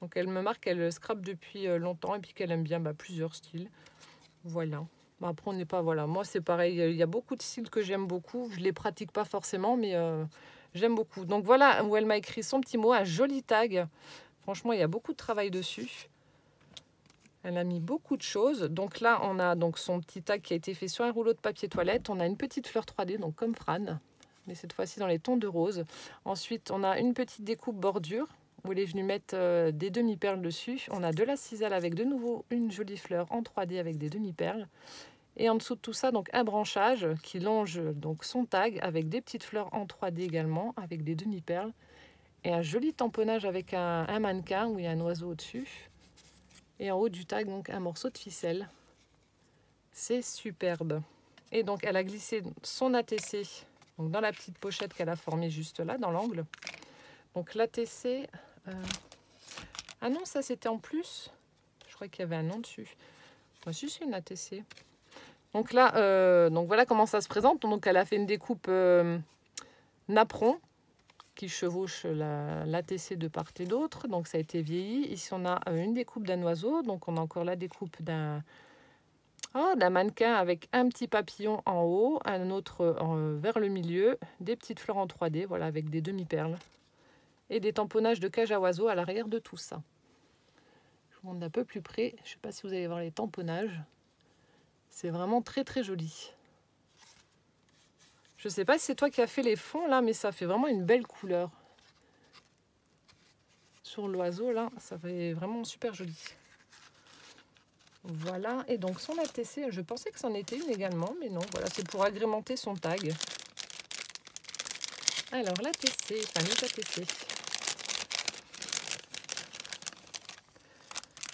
Donc elle me marque qu'elle scrape depuis longtemps et puis qu'elle aime bien plusieurs styles. Voilà. Après, on n'est pas... Voilà, moi c'est pareil, il y a beaucoup de styles que j'aime beaucoup. Je ne les pratique pas forcément, mais... j'aime beaucoup. Donc voilà où elle m'a écrit son petit mot, un joli tag. Franchement, il y a beaucoup de travail dessus. Elle a mis beaucoup de choses. Donc là, on a donc son petit tag qui a été fait sur un rouleau de papier toilette. On a une petite fleur 3D, donc comme Fran, mais cette fois-ci dans les tons de rose. Ensuite, on a une petite découpe bordure où elle est venue mettre des demi-perles dessus. On a de la cisale avec de nouveau une jolie fleur en 3D avec des demi-perles. Et en dessous de tout ça, donc un branchage qui longe donc son tag avec des petites fleurs en 3D également, avec des demi-perles. Et un joli tamponnage avec un mannequin où il y a un oiseau au-dessus. Et en haut du tag, donc un morceau de ficelle. C'est superbe. Et donc, elle a glissé son ATC donc dans la petite pochette qu'elle a formée juste là, dans l'angle. Donc l'ATC... Ah non, ça c'était en plus. Je crois qu'il y avait un nom dessus. Moi, juste une ATC. Donc là, donc voilà comment ça se présente. Donc elle a fait une découpe napperon qui chevauche l'ATC de part et d'autre. Donc ça a été vieilli. Ici, on a une découpe d'un oiseau. Donc on a encore la découpe d'un mannequin avec un petit papillon en haut, un autre vers le milieu, des petites fleurs en 3D, voilà, avec des demi-perles. Et des tamponnages de cage à oiseaux à l'arrière de tout ça. Je vous montre d'un peu plus près. Je ne sais pas si vous allez voir les tamponnages. C'est vraiment très très joli. Je ne sais pas si c'est toi qui as fait les fonds là, mais ça fait vraiment une belle couleur. Sur l'oiseau là, ça fait vraiment super joli. Voilà, et donc son ATC, je pensais que c'en était une également, mais non, voilà, c'est pour agrémenter son tag. Alors l'ATC, enfin les ATC.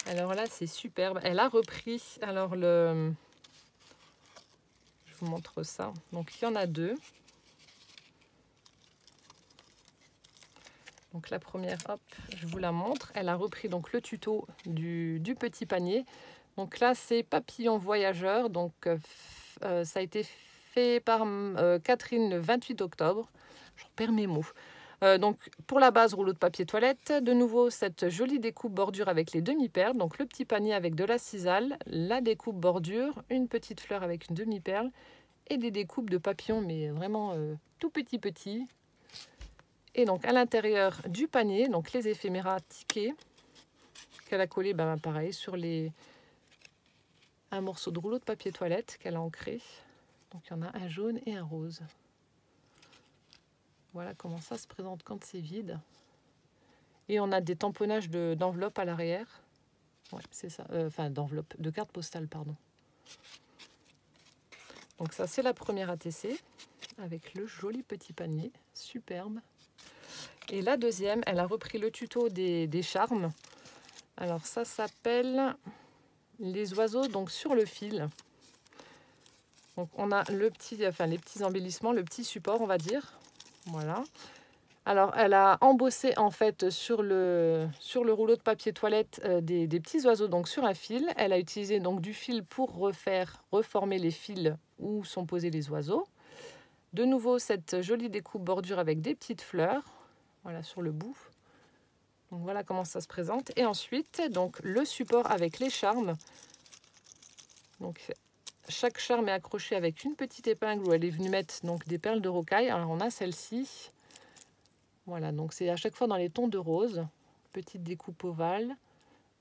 Alors là, c'est superbe. Elle a repris, alors je vous montre ça. Donc il y en a deux. Donc la première, hop, je vous la montre. Elle a repris donc le tuto du petit panier. Donc là, c'est Papillon Voyageur. Donc ça a été fait par Catherine le 28 octobre. Je perds mes mots. Donc pour la base, rouleau de papier toilette. De nouveau, cette jolie découpe bordure avec les demi-perles. Donc le petit panier avec de la cisale, la découpe bordure, une petite fleur avec une demi-perle et des découpes de papillons, mais vraiment tout petit. Et donc à l'intérieur du panier, donc les éphéméras tickets qu'elle a collé, pareil, sur un morceau de rouleau de papier toilette qu'elle a ancré. Donc il y en a un jaune et un rose. Voilà comment ça se présente quand c'est vide. Et on a des tamponnages d'enveloppe à l'arrière. Ouais, c'est ça. Enfin, d'enveloppe, de carte postale, pardon. Donc ça, c'est la première ATC avec le joli petit panier. Superbe. Et la deuxième, elle a repris le tuto des charmes. Alors ça s'appelle les oiseaux donc sur le fil. Donc on a les petits embellissements, le petit support on va dire. Voilà. Alors elle a embossé en fait sur le rouleau de papier toilette des petits oiseaux donc sur un fil. Elle a utilisé donc du fil pour reformer les fils où sont posés les oiseaux. De nouveau cette jolie découpe bordure avec des petites fleurs. Voilà, sur le bout. Donc voilà comment ça se présente. Et ensuite, donc le support avec les charmes. Donc chaque charme est accroché avec une petite épingle où elle est venue mettre donc des perles de rocaille. Alors on a celle-ci. Voilà, donc c'est à chaque fois dans les tons de rose. Petite découpe ovale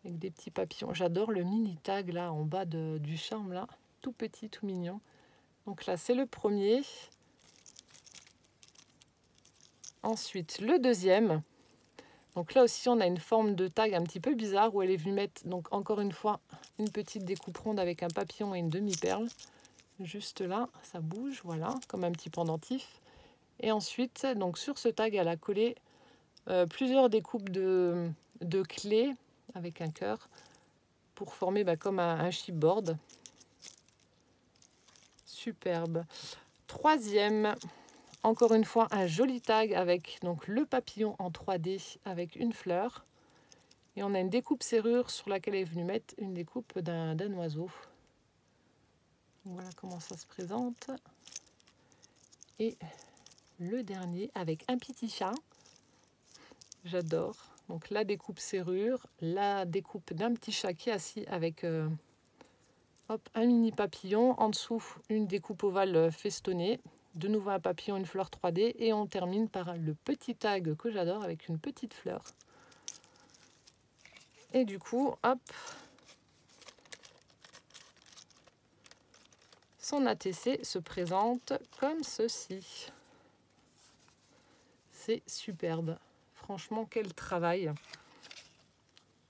avec des petits papillons. J'adore le mini tag là en bas du charme là. Tout petit, tout mignon. Donc là, c'est le premier. Ensuite, le deuxième. Donc là aussi, on a une forme de tag un petit peu bizarre où elle est venue mettre, donc encore une fois, une petite découpe ronde avec un papillon et une demi-perle. Juste là, ça bouge, voilà, comme un petit pendentif. Et ensuite, donc sur ce tag, elle a collé plusieurs découpes de clés avec un cœur pour former comme un chipboard. Superbe. Troisième. Encore une fois, un joli tag avec donc le papillon en 3D avec une fleur. Et on a une découpe serrure sur laquelle elle est venue mettre une découpe d'un oiseau. Voilà comment ça se présente. Et le dernier avec un petit chat. J'adore. Donc la découpe serrure, la découpe d'un petit chat qui est assis avec un mini papillon. En dessous, une découpe ovale festonnée. De nouveau un papillon, une fleur 3D. Et on termine par le petit tag que j'adore avec une petite fleur. Et du coup, hop, son ATC se présente comme ceci. C'est superbe. Franchement, quel travail.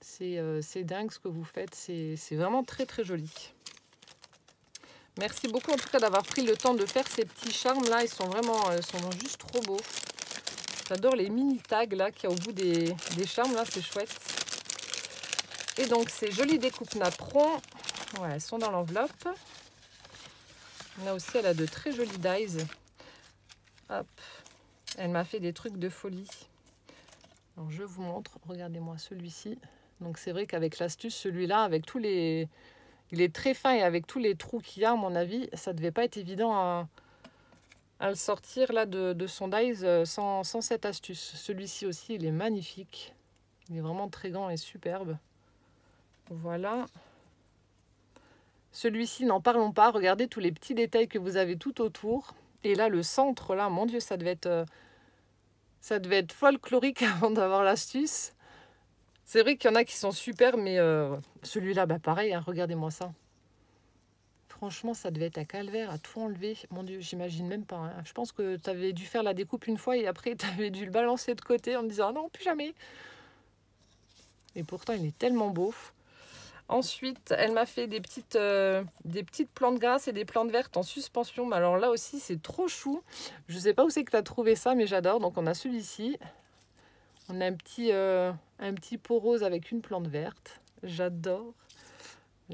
C'est dingue ce que vous faites. C'est vraiment très très joli. Merci beaucoup en tout cas d'avoir pris le temps de faire ces petits charmes là. Ils sont juste trop beaux. J'adore les mini tags là qu'il y a au bout des charmes là, c'est chouette. Et donc ces jolies découpes napperons, voilà, elles sont dans l'enveloppe. Là aussi elle a de très jolies dies. Hop, elle m'a fait des trucs de folie. Alors je vous montre, regardez-moi celui-ci. Donc c'est vrai qu'avec l'astuce, celui-là, avec tous les... Il est très fin et avec tous les trous qu'il y a, à mon avis, ça devait pas être évident à le sortir là de son dies sans cette astuce. Celui-ci aussi, il est magnifique. Il est vraiment très grand et superbe. Voilà. Celui-ci, n'en parlons pas. Regardez tous les petits détails que vous avez tout autour. Et là, le centre, là, mon Dieu, ça devait être folklorique avant d'avoir l'astuce. C'est vrai qu'il y en a qui sont super, mais celui-là, bah pareil, hein, regardez-moi ça. Franchement, ça devait être un calvaire à tout enlever. Mon Dieu, j'imagine même pas. Hein. Je pense que tu avais dû faire la découpe une fois et après, tu avais dû le balancer de côté en me disant « Non, plus jamais !» Et pourtant, il est tellement beau. Ensuite, elle m'a fait des petites plantes grasses et des plantes vertes en suspension. Mais alors là aussi, c'est trop chou. Je ne sais pas où c'est que tu as trouvé ça, mais j'adore. Donc, on a celui-ci. On a un petit pot rose avec une plante verte. J'adore.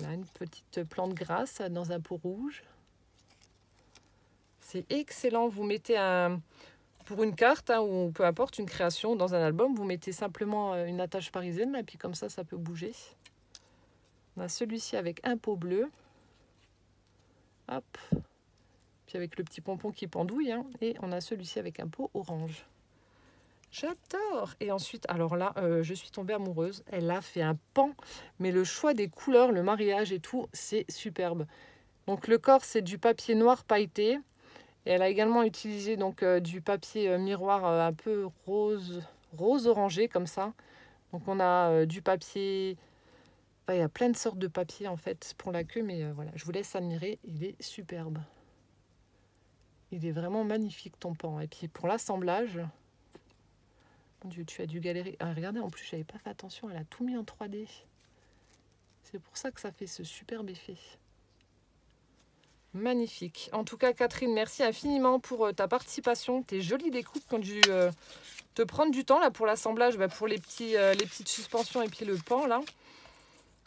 Là, une petite plante grasse dans un pot rouge. C'est excellent. Vous mettez pour une carte hein, ou peu importe, une création dans un album, vous mettez simplement une attache parisienne et puis comme ça peut bouger. On a celui-ci avec un pot bleu. Hop. Puis avec le petit pompon qui pendouille. Hein, et on a celui-ci avec un pot orange. J'adore. Et ensuite, alors là, je suis tombée amoureuse. Elle a fait un pan. Mais le choix des couleurs, le mariage et tout, c'est superbe. Donc le corps, c'est du papier noir pailleté. Et elle a également utilisé donc du papier miroir un peu rose orangé comme ça. Donc on a du papier... Enfin, il y a plein de sortes de papier en fait pour la queue. Mais voilà, je vous laisse admirer. Il est superbe. Il est vraiment magnifique ton pan. Et puis pour l'assemblage... Mon Dieu, tu as dû galérer. Ah, regardez, en plus, je n'avais pas fait attention. Elle a tout mis en 3D. C'est pour ça que ça fait ce superbe effet. Magnifique. En tout cas, Catherine, merci infiniment pour ta participation. Tes jolies découpes qui ont dû te prendre du temps là pour l'assemblage, pour les petites suspensions et puis le pan là.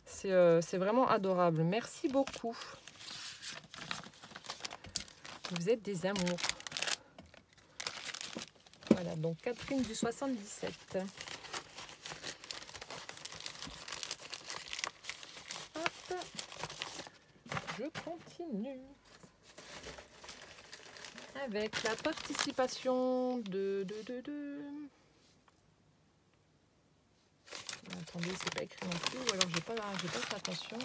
C'est vraiment adorable. Merci beaucoup. Vous êtes des amours. Voilà, donc Catherine du 77. Hop. Je continue. Avec la participation de... Attendez, c'est pas écrit non plus, ou alors j'ai pas fait attention.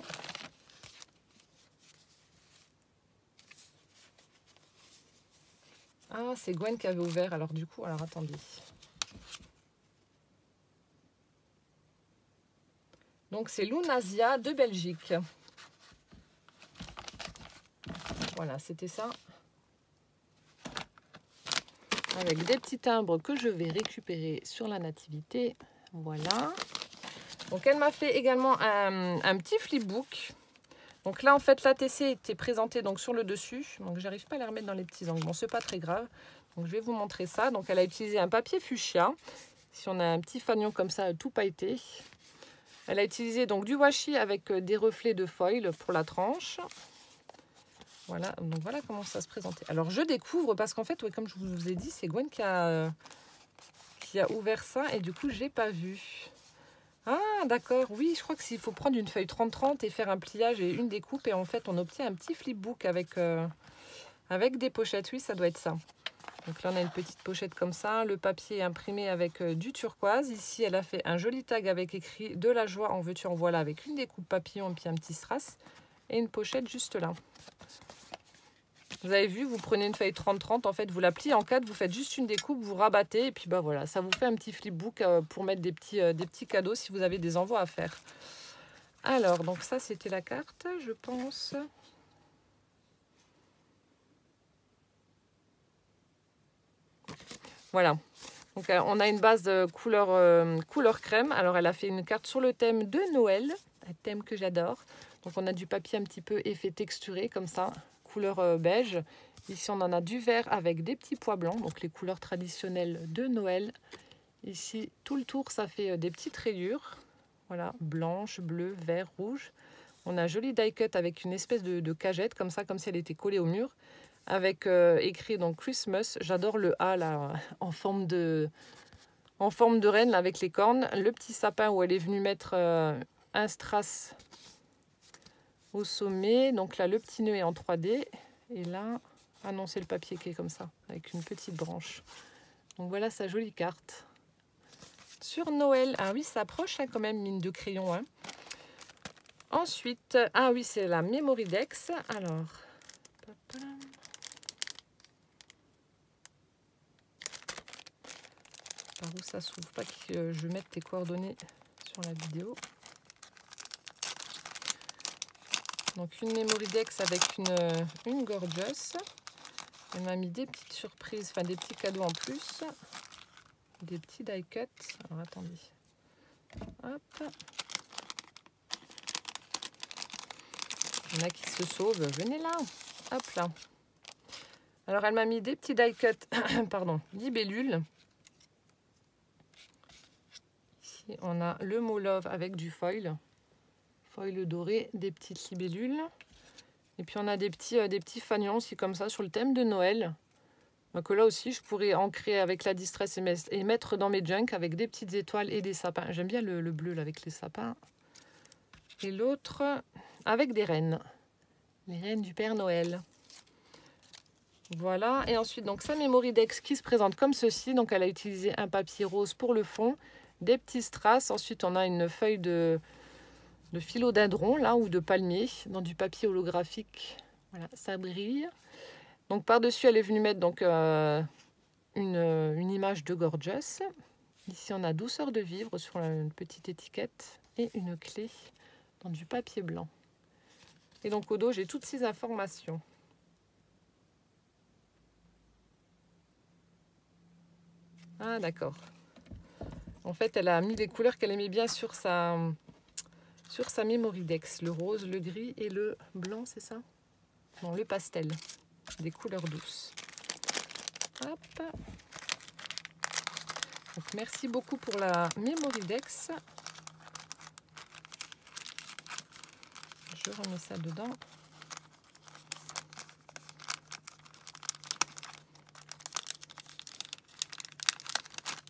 Ah, c'est Gwen qui avait ouvert, alors du coup, alors attendez. Donc c'est Lunasia de Belgique. Voilà, c'était ça. Avec des petits timbres que je vais récupérer sur la nativité. Voilà. Donc elle m'a fait également un petit flipbook. Donc là en fait l'ATC était présenté donc sur le dessus. Donc j'arrive pas à la remettre dans les petits angles. Bon, c'est pas très grave. Donc je vais vous montrer ça. Donc elle a utilisé un papier fuchsia. Si on a un petit fanion comme ça tout pailleté. Elle a utilisé donc du washi avec des reflets de foil pour la tranche. Voilà, donc voilà comment ça se présentait. Alors je découvre parce qu'en fait, ouais, comme je vous ai dit, c'est Gwen qui a ouvert ça et du coup, j'ai pas vu. Ah d'accord, oui, je crois que s'il faut prendre une feuille 30-30 et faire un pliage et une découpe et en fait, on obtient un petit flipbook avec des pochettes. Oui, ça doit être ça. Donc là, on a une petite pochette comme ça, le papier imprimé avec du turquoise. Ici, elle a fait un joli tag avec écrit « De la joie en veux-tu en voilà » avec une découpe papillon et puis un petit strass et une pochette juste là. Vous avez vu, vous prenez une feuille 30-30, en fait, vous la pliez en 4, vous faites juste une découpe, vous rabattez, et puis bah voilà, ça vous fait un petit flipbook pour mettre des petits cadeaux si vous avez des envois à faire. Alors, donc ça, c'était la carte, je pense. Voilà. Donc on a une base couleur crème. Alors elle a fait une carte sur le thème de Noël, un thème que j'adore. Donc on a du papier un petit peu effet texturé comme ça, couleur beige. Ici on en a du vert avec des petits pois blancs, donc les couleurs traditionnelles de Noël. Ici tout le tour ça fait des petites rayures. Voilà, blanche, bleu, vert, rouge. On a un joli die cut avec une espèce de cagette comme ça, comme si elle était collée au mur. Avec écrit donc Christmas. J'adore le A là, en forme de reine là, avec les cornes. Le petit sapin où elle est venue mettre un strass au sommet. Donc là, le petit nœud est en 3D. Et là, ah non, c'est le papier qui est comme ça, avec une petite branche. Donc voilà sa jolie carte. Sur Noël, ah oui, ça approche hein, quand même, mine de crayon. Hein. Ensuite, ah oui, c'est la Memory Dex. Alors, par où ça s'ouvre, pas que je mette tes coordonnées sur la vidéo. Donc une Memory Dex avec une Gorgeous. Elle m'a mis des petites surprises, enfin des petits cadeaux en plus. Des petits die cut. Alors attendez. Hop. Il y en a qui se sauvent. Venez là. Hop là. Alors elle m'a mis des petits die cut, pardon, libellules. Ici on a le mot love avec du foil doré, des petites libellules. Et puis on a des petits fanions aussi comme ça sur le thème de Noël. Donc là aussi je pourrais ancrer avec la Distress et mettre dans mes junk avec des petites étoiles et des sapins. J'aime bien le bleu là, avec les sapins. Et l'autre avec des rennes. Les rennes du Père Noël. Voilà, et ensuite donc sa Memory Dex qui se présente comme ceci. Donc elle a utilisé un papier rose pour le fond, des petits strass. Ensuite on a une feuille de philodendron là ou de palmier dans du papier holographique. Voilà, ça brille. Donc par-dessus elle est venue mettre donc une image de Gorgeous. Ici on a douceur de vivre sur une petite étiquette et une clé dans du papier blanc. Et donc au dos j'ai toutes ces informations. Ah d'accord. En fait, elle a mis les couleurs qu'elle aimait bien sur sa Memory Dex. Le rose, le gris et le blanc, c'est ça? Non, le pastel. Des couleurs douces. Hop. Donc, merci beaucoup pour la Memory Dex. Je remets ça dedans.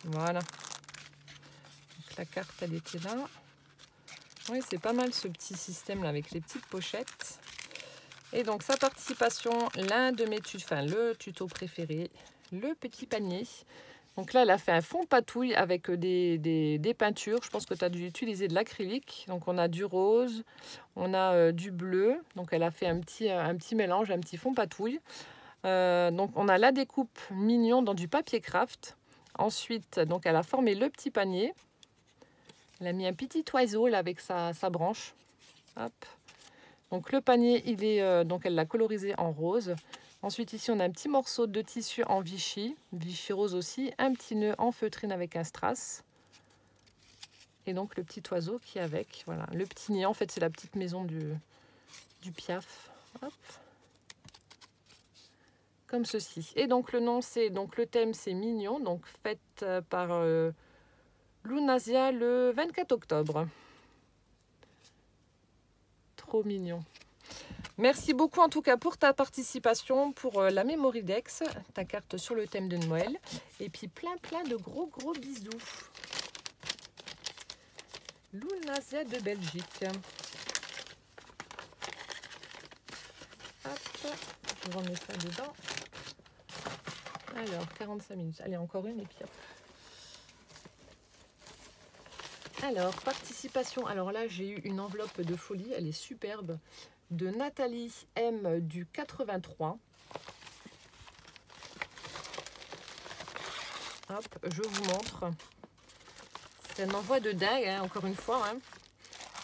Voilà. Donc, la carte, elle était là. Oui, c'est pas mal ce petit système là avec les petites pochettes. Et donc sa participation, l'un de mes le tuto préféré, le petit panier. Donc là, elle a fait un fond patouille avec des peintures. Je pense que tu as dû utiliser de l'acrylique. Donc on a du rose, on a du bleu. Donc elle a fait un petit mélange, un petit fond patouille. Donc on a la découpe mignon dans du papier craft. Ensuite, donc elle a formé le petit panier. Elle a mis un petit oiseau là avec sa branche. Hop. Donc le panier, donc elle l'a colorisé en rose. Ensuite ici on a un petit morceau de tissu en Vichy rose aussi, un petit nœud en feutrine avec un strass. Et donc le petit oiseau qui est avec. Voilà, le petit nid en fait c'est la petite maison du Piaf. Hop. Comme ceci. Et donc le nom c'est, donc le thème c'est mignon, donc faite par Lunasia le 24 octobre. Trop mignon. Merci beaucoup en tout cas pour ta participation, pour la Memory Dex, ta carte sur le thème de Noël. Et puis plein de gros bisous. Lunasia de Belgique. Hop, je remets ça dedans. Alors, 45 minutes. Allez, encore une et puis hop. Alors, participation. Alors là, j'ai eu une enveloppe de folie. Elle est superbe. De Nathalie M du 83. Hop, je vous montre. C'est un envoi de dingue, hein, encore une fois. Hein.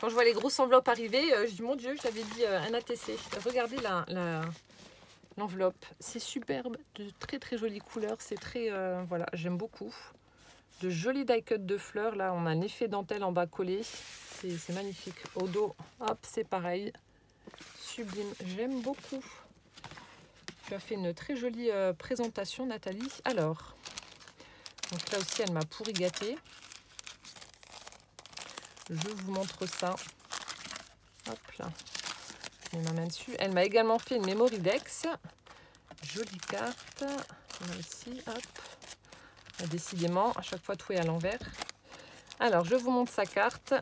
Quand je vois les grosses enveloppes arriver, je dis, mon Dieu, je t'avais dit un ATC. Regardez l'enveloppe. C'est superbe, de très très jolies couleurs. C'est très, voilà, j'aime beaucoup. De jolis die-cut de fleurs. Là, on a un effet dentelle en bas collé. C'est magnifique. Au dos, hop, c'est pareil. Sublime, j'aime beaucoup. Tu as fait une très jolie présentation, Nathalie. Alors, donc là aussi, elle m'a pourri gâté. Je vous montre ça. Hop là. Je mets ma main dessus. Elle m'a également fait une Mémoridex. Jolie carte. Là aussi, hop. Décidément, à chaque fois, tout est à l'envers. Alors, je vous montre sa carte.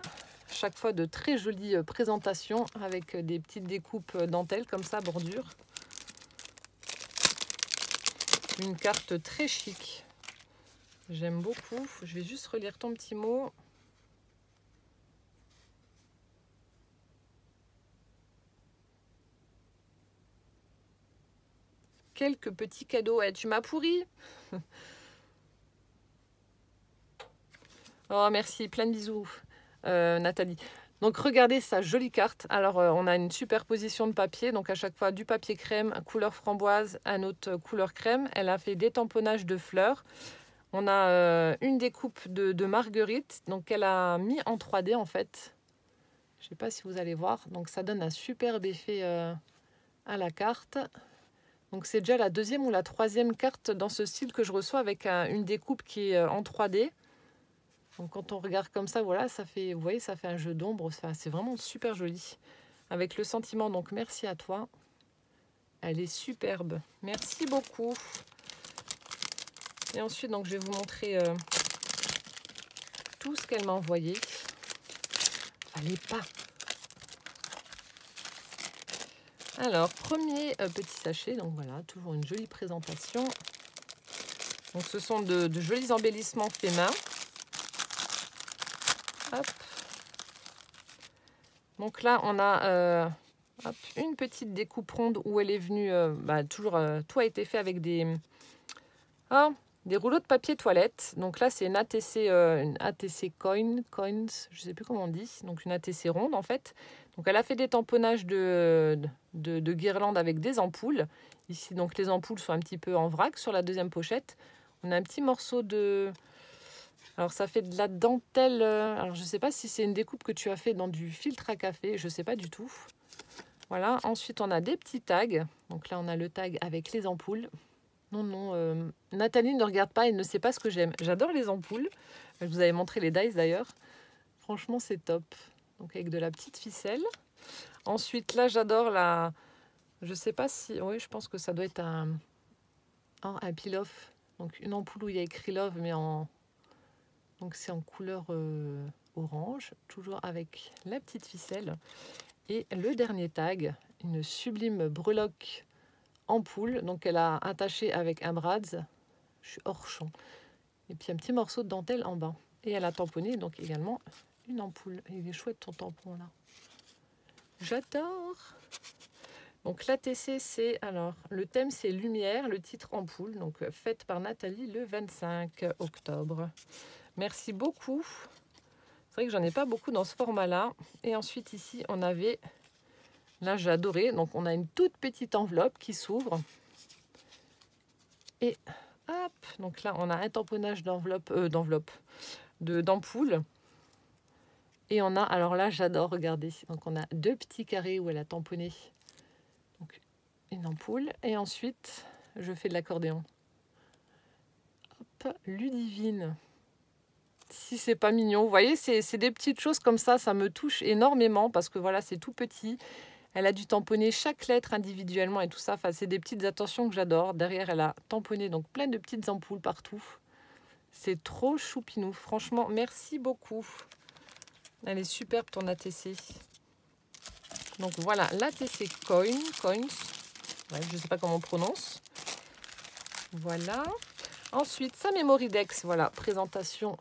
Chaque fois, de très jolies présentations avec des petites découpes dentelles comme ça, bordure. Une carte très chic. J'aime beaucoup. Je vais juste relire ton petit mot. Quelques petits cadeaux. Ouais, tu m'as pourri. Oh, merci. Plein de bisous, Nathalie. Donc, regardez sa jolie carte. Alors, on a une superposition de papier. Donc, à chaque fois, du papier crème, couleur framboise, un autre couleur crème. Elle a fait des tamponnages de fleurs. On a une découpe de marguerite. Donc, elle a mis en 3D, en fait. Je ne sais pas si vous allez voir. Donc, ça donne un superbe effet à la carte. Donc, c'est déjà la deuxième ou la troisième carte dans ce style que je reçois avec une découpe qui est en 3D. Donc, quand on regarde comme ça, voilà, ça fait, vous voyez, ça fait un jeu d'ombre. C'est vraiment super joli. Avec le sentiment, donc merci à toi. Elle est superbe. Merci beaucoup. Et ensuite, donc, je vais vous montrer tout ce qu'elle m'a envoyé. Fallait pas. Alors, premier petit sachet. Donc, voilà, toujours une jolie présentation. Donc, ce sont de jolis embellissements faits main. Hop. Donc là, on a hop, une petite découpe ronde où elle est venue, toujours, tout a été fait avec des rouleaux de papier toilette. Donc là, c'est une ATC coins, je ne sais plus comment on dit, donc une ATC ronde en fait. Donc elle a fait des tamponnages de guirlandes avec des ampoules. Ici, donc les ampoules sont un petit peu en vrac sur la deuxième pochette. On a un petit morceau de... Alors, ça fait de la dentelle. Alors, je ne sais pas si c'est une découpe que tu as fait dans du filtre à café. Je ne sais pas du tout. Voilà. Ensuite, on a des petits tags. Donc là, on a le tag avec les ampoules. Non. Nathalie ne regarde pas et ne sait pas ce que j'aime. J'adore les ampoules. Je vous avais montré les dies d'ailleurs. Franchement, c'est top. Donc, avec de la petite ficelle. Ensuite, là, j'adore la... Je ne sais pas si... Oui, je pense que ça doit être un peel-off. Donc, une ampoule où il y a écrit Love, mais en... Donc c'est en couleur orange, toujours avec la petite ficelle. Et le dernier tag, une sublime breloque ampoule. Donc elle a attaché avec un brads. Je suis hors champ. Et puis un petit morceau de dentelle en bas. Et elle a tamponné donc également une ampoule. Et il est chouette ton tampon là. J'adore. Donc l'ATC c'est, alors le thème c'est lumière, le titre ampoule. Donc faite par Nathalie le 25 octobre. Merci beaucoup. C'est vrai que j'en ai pas beaucoup dans ce format-là. Et ensuite, ici, on avait... Là, j'ai adoré. Donc, on a une toute petite enveloppe qui s'ouvre. Et hop. Donc là, on a un tamponnage d'ampoule. Et on a... Alors là, j'adore, regardez. Donc, on a deux petits carrés où elle a tamponné. Donc, une ampoule. Et ensuite, je fais de l'accordéon. Hop. Ludivine. Si c'est pas mignon, vous voyez, c'est des petites choses comme ça me touche énormément parce que voilà, c'est tout petit. Elle a dû tamponner chaque lettre individuellement et tout ça. Enfin, c'est des petites attentions que j'adore. Derrière, elle a tamponné donc plein de petites ampoules partout. C'est trop choupinou. Franchement, merci beaucoup. Elle est superbe ton ATC. Donc voilà, l'ATC Coins. Ouais, je ne sais pas comment on prononce. Voilà. Ensuite, sa Mémoridex. Voilà, présentation.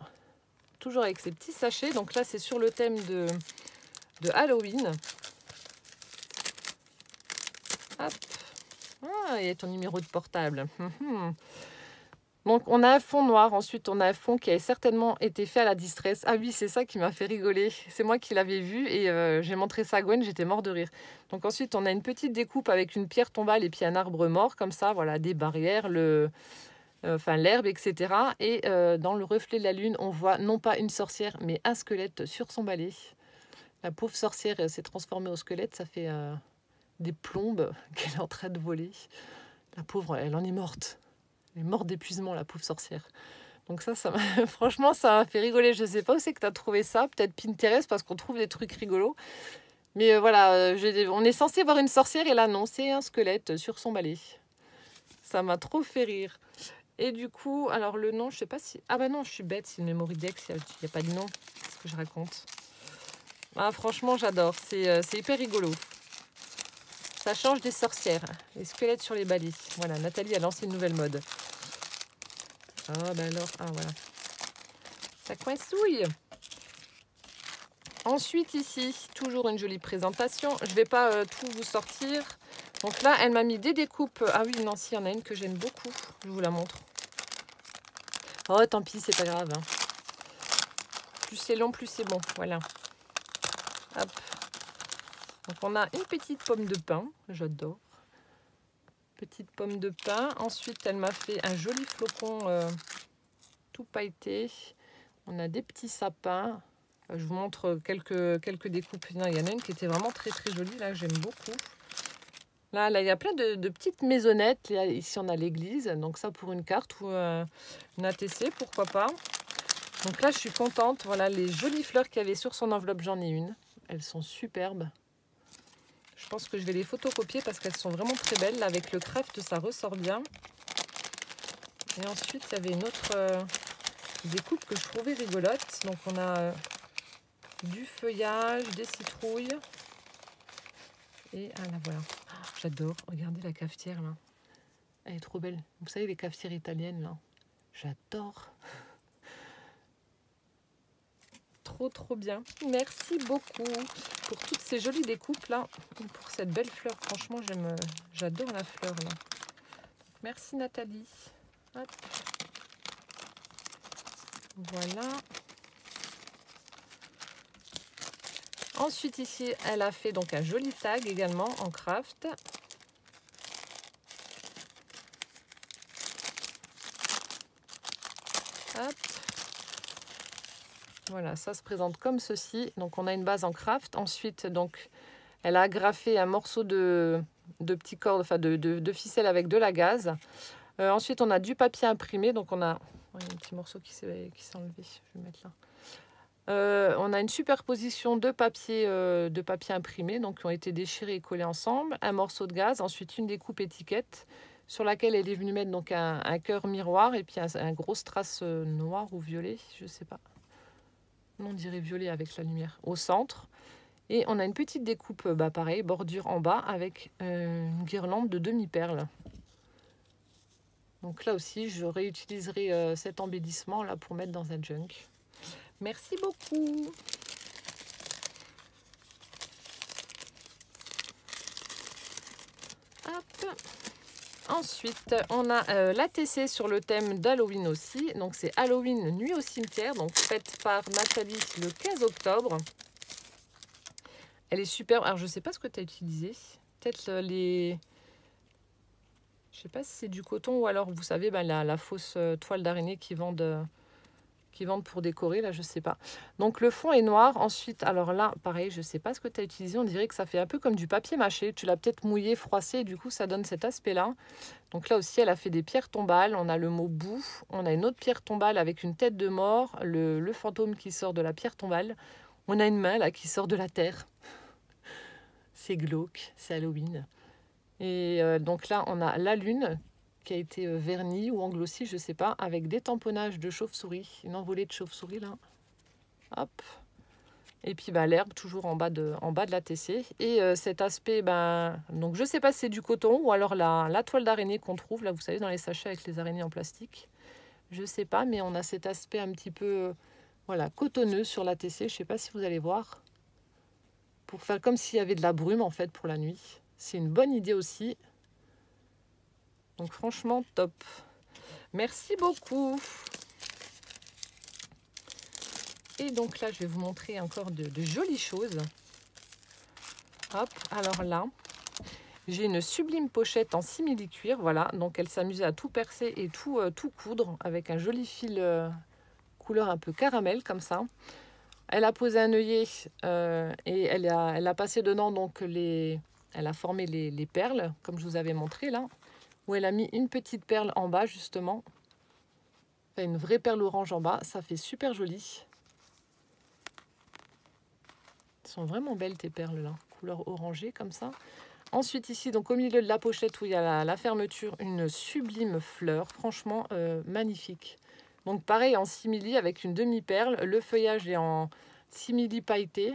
Toujours avec ces petits sachets. Donc là, c'est sur le thème de Halloween. Hop. Ah, il y a ton numéro de portable. Donc, on a un fond noir. Ensuite, on a un fond qui a certainement été fait à la distress. Ah oui, c'est ça qui m'a fait rigoler. C'est moi qui l'avais vu et j'ai montré ça à Gwen. J'étais mort de rire. Donc, ensuite, on a une petite découpe avec une pierre tombale et puis un arbre mort, comme ça. Voilà, des barrières, l'herbe, etc. Et dans le reflet de la lune, on voit non pas une sorcière, mais un squelette sur son balai. La pauvre sorcière s'est transformée au squelette. Ça fait des plombes qu'elle est en train de voler. La pauvre, elle en est morte. Elle est morte d'épuisement, la pauvre sorcière. Donc ça franchement, ça m'a fait rigoler. Je ne sais pas où c'est que tu as trouvé ça. Peut-être Pinterest, parce qu'on trouve des trucs rigolos. Mais voilà, on est censé voir une sorcière et là, non, c'est un squelette sur son balai. Ça m'a trop fait rire. Et du coup, alors le nom, je sais pas si... Ah bah non, je suis bête, c'est une memory deck, il n'y a pas de nom. Qu'est-ce que je raconte? Ah, franchement, j'adore. C'est hyper rigolo. Ça change des sorcières. Les squelettes sur les balais. Voilà, Nathalie a lancé une nouvelle mode. Ah bah alors, ah voilà. Ça coincouille. Ensuite ici, toujours une jolie présentation. Je ne vais pas tout vous sortir. Donc là, elle m'a mis des découpes. Ah oui, non, si, il y en a une que j'aime beaucoup. Je vous la montre. Oh, tant pis, c'est pas grave. Hein. Plus c'est long, plus c'est bon. Voilà. Hop. Donc on a une petite pomme de pin. J'adore. Petite pomme de pin. Ensuite, elle m'a fait un joli flocon tout pailleté. On a des petits sapins. Je vous montre quelques découpes. Il y en a une qui était vraiment très très jolie. Là, j'aime beaucoup. Là, il y a plein de petites maisonnettes. Ici, on a l'église. Donc ça, pour une carte ou une ATC, pourquoi pas. Donc là, je suis contente. Voilà, les jolies fleurs qu'il y avait sur son enveloppe, j'en ai une. Elles sont superbes. Je pense que je vais les photocopier parce qu'elles sont vraiment très belles. Là, avec le craft, ça ressort bien. Et ensuite, il y avait une autre découpe que je trouvais rigolote. Donc, on a du feuillage, des citrouilles. Et ah là, voilà. Oh, j'adore. Regardez la cafetière, là. Elle est trop belle. Vous savez, les cafetières italiennes, là. J'adore. Trop bien. Merci beaucoup pour toutes ces jolies découpes là, pour cette belle fleur. Franchement, j'adore la fleur là. Merci Nathalie. Hop. Voilà. Ensuite ici, elle a fait donc un joli tag également en craft. Hop. Voilà, ça se présente comme ceci. Donc, on a une base en craft. Ensuite, donc, elle a agrafé un morceau de petits cordes, enfin de ficelle avec de la gaze. Ensuite, on a du papier imprimé. Donc, on a un petit morceau qui s'est enlevé. Je vais mettre là. On a une superposition de papier imprimé, donc qui ont été déchirés et collés ensemble. Un morceau de gaze. Ensuite, une découpe étiquette sur laquelle elle est venue mettre donc un cœur miroir et puis un gros strass noir ou violet, je ne sais pas. On dirait violet avec la lumière au centre. Et on a une petite découpe, pareil, bordure en bas avec une guirlande de demi-perles. Donc là aussi, je réutiliserai cet embellissement là pour mettre dans un junk. Merci beaucoup. Hop. Ensuite, on a l'ATC sur le thème d'Halloween aussi. Donc, c'est Halloween Nuit au cimetière, donc faite par Nathalie le 15 octobre. Elle est superbe. Alors, je ne sais pas ce que tu as utilisé. Peut-être les... Je ne sais pas si c'est du coton ou alors, vous savez, la fausse toile d'araignée qui vendent pour décorer, là, je sais pas. Donc, le fond est noir. Ensuite, alors là, pareil, je sais pas ce que tu as utilisé. On dirait que ça fait un peu comme du papier mâché. Tu l'as peut-être mouillé, froissé, et du coup, ça donne cet aspect-là. Donc là aussi, elle a fait des pierres tombales. On a le mot boue. On a une autre pierre tombale avec une tête de mort, le fantôme qui sort de la pierre tombale. On a une main, là, qui sort de la terre. C'est glauque, c'est Halloween. Et donc là, on a la lune qui a été verni ou englossi, je sais pas, avec des tamponnages de chauve-souris, une envolée de chauve-souris là. Hop. Et puis l'herbe toujours en bas de l'ATC. Et cet aspect, donc je sais pas si c'est du coton ou alors la toile d'araignée qu'on trouve, là vous savez, dans les sachets avec les araignées en plastique. Je sais pas, mais on a cet aspect un petit peu voilà, cotonneux sur l'ATC. Je sais pas si vous allez voir. Pour faire comme s'il y avait de la brume en fait pour la nuit. C'est une bonne idée aussi. Donc franchement, top. Merci beaucoup. Et donc là, je vais vous montrer encore de jolies choses. Hop, alors là, j'ai une sublime pochette en simili-cuir. Voilà, donc elle s'amusait à tout percer et tout coudre avec un joli fil couleur un peu caramel comme ça. Elle a posé un œillet et elle a passé dedans donc elle a formé les perles comme je vous avais montré là, où elle a mis une petite perle en bas justement, enfin, une vraie perle orange en bas, ça fait super joli. Elles sont vraiment belles tes perles là, couleur orangée comme ça. Ensuite ici donc au milieu de la pochette où il y a la fermeture, une sublime fleur, franchement magnifique. Donc pareil en simili avec une demi-perle, le feuillage est en simili pailleté.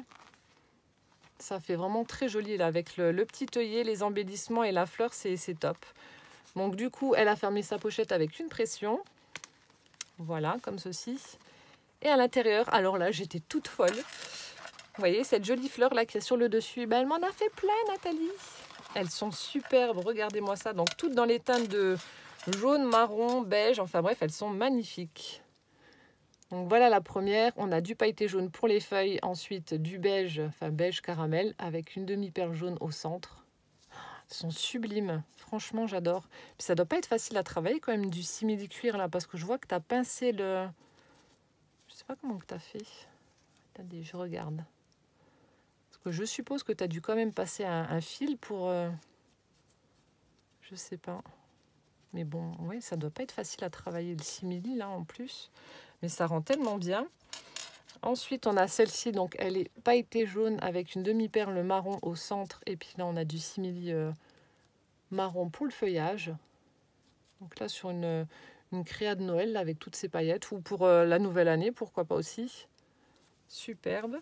Ça fait vraiment très joli là, avec le petit œillet, les embellissements et la fleur, c'est top. Donc du coup, elle a fermé sa pochette avec une pression. Voilà, comme ceci. Et à l'intérieur, alors là, j'étais toute folle. Vous voyez, cette jolie fleur là qui est sur le dessus, ben, elle m'en a fait plein, Nathalie. Elles sont superbes, regardez-moi ça. Donc toutes dans les teintes de jaune, marron, beige, enfin bref, elles sont magnifiques. Donc voilà la première, on a du pailleté jaune pour les feuilles, ensuite du beige, enfin beige caramel, avec une demi-perle jaune au centre. Elles sont sublimes, franchement j'adore. Puis ça doit pas être facile à travailler quand même du simili-cuir là, parce que je vois que tu as pincé le... Je sais pas comment que tu as fait. Attendez, je regarde. Parce que je suppose que tu as dû quand même passer un fil pour... Je sais pas. Mais bon, oui, ça doit pas être facile à travailler le simili là en plus. Mais ça rend tellement bien. Ensuite, on a celle-ci. Donc, elle est pailletée jaune avec une demi-perle marron au centre. Et puis là, on a du simili marron pour le feuillage. Donc là, sur une créa de Noël là, avec toutes ces paillettes. Ou pour la nouvelle année, pourquoi pas aussi. Superbe.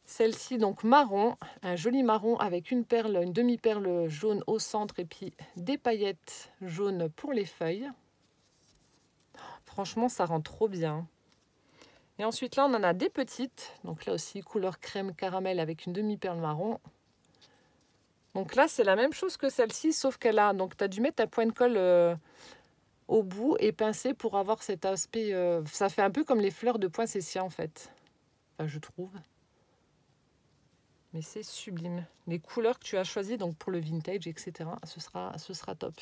Celle-ci, donc marron. Un joli marron avec une perle, une demi-perle jaune au centre. Et puis des paillettes jaunes pour les feuilles. Franchement, ça rend trop bien. Et ensuite, là, on en a des petites. Donc là aussi, couleur crème caramel avec une demi-perle marron. Donc là, c'est la même chose que celle-ci, sauf qu'elle a... Donc, tu as dû mettre ta point de colle au bout et pincer pour avoir cet aspect... ça fait un peu comme les fleurs de poinsettia, en fait. Enfin, je trouve. Mais c'est sublime. Les couleurs que tu as choisies donc pour le vintage, etc., ce sera top.